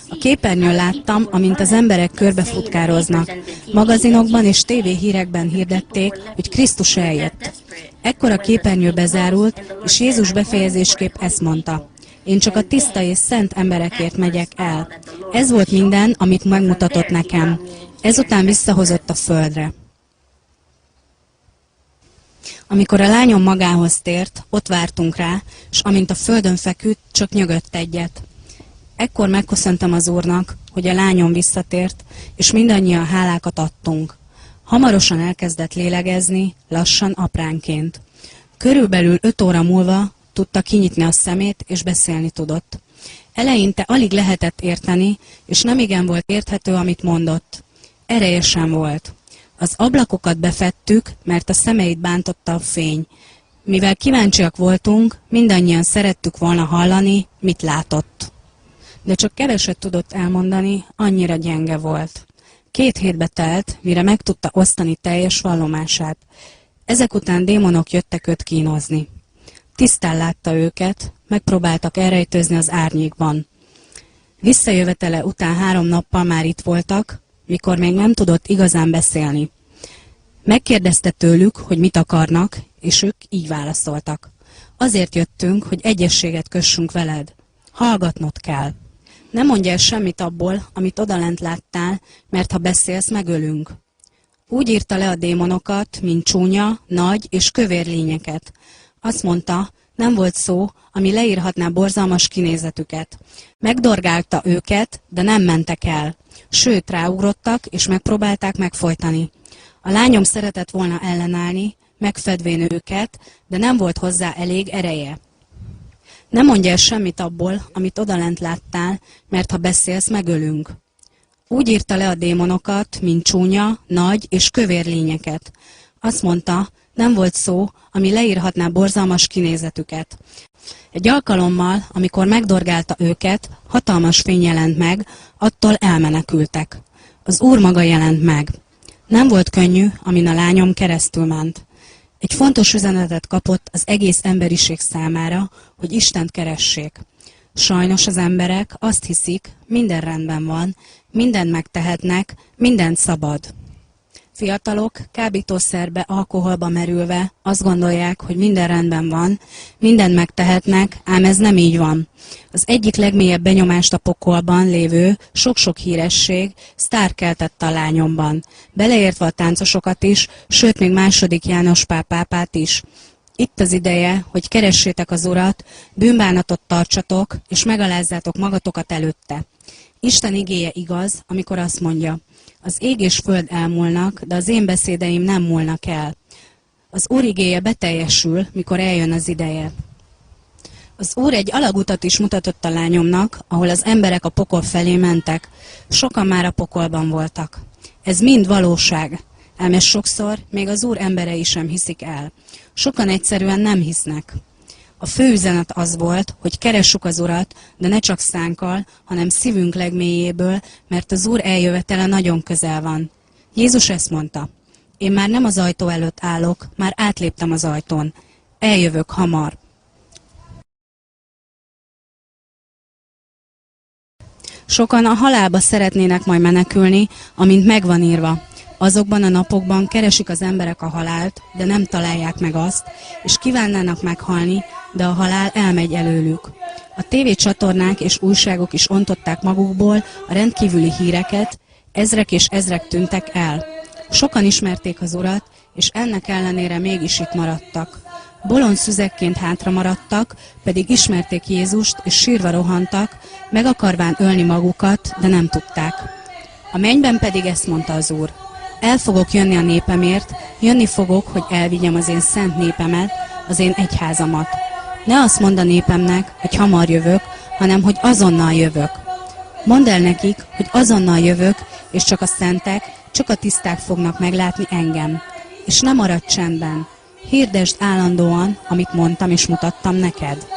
A képernyőn láttam, amint az emberek körbefutkároznak. Magazinokban és tévéhírekben hirdették, hogy Krisztus eljött. Ekkor a képernyő bezárult, és Jézus befejezésképp ezt mondta. Én csak a tiszta és szent emberekért megyek el. Ez volt minden, amit megmutatott nekem. Ezután visszahozott a földre. Amikor a lányom magához tért, ott vártunk rá, és amint a földön feküdt, csak nyögött egyet. Ekkor megköszöntem az Úrnak, hogy a lányom visszatért, és mindannyian hálákat adtunk. Hamarosan elkezdett lélegezni, lassan, apránként. Körülbelül 5 óra múlva tudta kinyitni a szemét, és beszélni tudott. Eleinte alig lehetett érteni, és nemigen volt érthető, amit mondott. Ereje sem volt. Az ablakokat befettük, mert a szemeit bántotta a fény. Mivel kíváncsiak voltunk, mindannyian szerettük volna hallani, mit látott. De csak keveset tudott elmondani, annyira gyenge volt. 2 hétbe telt, mire meg tudta osztani teljes vallomását. Ezek után démonok jöttek őt kínozni. Tisztán látta őket, megpróbáltak elrejtőzni az árnyékban. Visszajövetele után 3 nappal már itt voltak, mikor még nem tudott igazán beszélni. Megkérdezte tőlük, hogy mit akarnak, és ők így válaszoltak. Azért jöttünk, hogy egyességet kössünk veled. Hallgatnod kell. Ne mondj el semmit abból, amit odalent láttál, mert ha beszélsz, megölünk. Úgy írta le a démonokat, mint csúnya, nagy és kövér lényeket. Azt mondta, nem volt szó, ami leírhatná borzalmas kinézetüket. Megdorgálta őket, de nem mentek el. Sőt, ráugrottak, és megpróbálták megfojtani. A lányom szeretett volna ellenállni, megfedvén őket, de nem volt hozzá elég ereje. Nem mondj el semmit abból, amit odalent láttál, mert ha beszélsz, megölünk. Úgy írta le a démonokat, mint csúnya, nagy és kövér lényeket. Azt mondta, nem volt szó, ami leírhatná borzalmas kinézetüket. Egy alkalommal, amikor megdorgálta őket, hatalmas fény jelent meg, attól elmenekültek. Az Úr maga jelent meg. Nem volt könnyű, amin a lányom keresztül ment. Egy fontos üzenetet kapott az egész emberiség számára, hogy Istent keressék. Sajnos az emberek azt hiszik, minden rendben van, mindent megtehetnek, mindent szabad. Fiatalok kábítószerbe, alkoholba merülve azt gondolják, hogy minden rendben van, mindent megtehetnek, ám ez nem így van. Az egyik legmélyebb benyomást a pokolban lévő sok-sok híresség sztár keltett a lányomban, beleértve a táncosokat is, sőt még II. János Pál pápát is. Itt az ideje, hogy keressétek az Urat, bűnbánatot tartsatok, és megalázzátok magatokat előtte. Isten igéje igaz, amikor azt mondja, az ég és föld elmúlnak, de az én beszédeim nem múlnak el. Az Úr igéje beteljesül, mikor eljön az ideje. Az Úr egy alagutat is mutatott a lányomnak, ahol az emberek a pokol felé mentek. Sokan már a pokolban voltak. Ez mind valóság, ám ez sokszor még az Úr emberei sem hiszik el. Sokan egyszerűen nem hisznek. A fő üzenet az volt, hogy keressük az Urat, de ne csak szánkkal, hanem szívünk legmélyéből, mert az Úr eljövetele nagyon közel van. Jézus ezt mondta, én már nem az ajtó előtt állok, már átléptem az ajtón. Eljövök hamar. Sokan a halálba szeretnének majd menekülni, amint megvan írva. Azokban a napokban keresik az emberek a halált, de nem találják meg azt, és kívánnának meghalni, de a halál elmegy előlük. A tévécsatornák és újságok is ontották magukból a rendkívüli híreket, ezrek és ezrek tűntek el. Sokan ismerték az Urat, és ennek ellenére mégis itt maradtak. Bolond szüzekként hátra maradtak, pedig ismerték Jézust, és sírva rohantak, meg akarván ölni magukat, de nem tudták. A mennyben pedig ezt mondta az Úr. El fogok jönni a népemért, jönni fogok, hogy elvigyem az én szent népemet, az én egyházamat. Ne azt mondd a népemnek, hogy hamar jövök, hanem hogy azonnal jövök. Mondd el nekik, hogy azonnal jövök, és csak a szentek, csak a tiszták fognak meglátni engem. És ne maradj csendben. Hirdesd állandóan, amit mondtam és mutattam neked.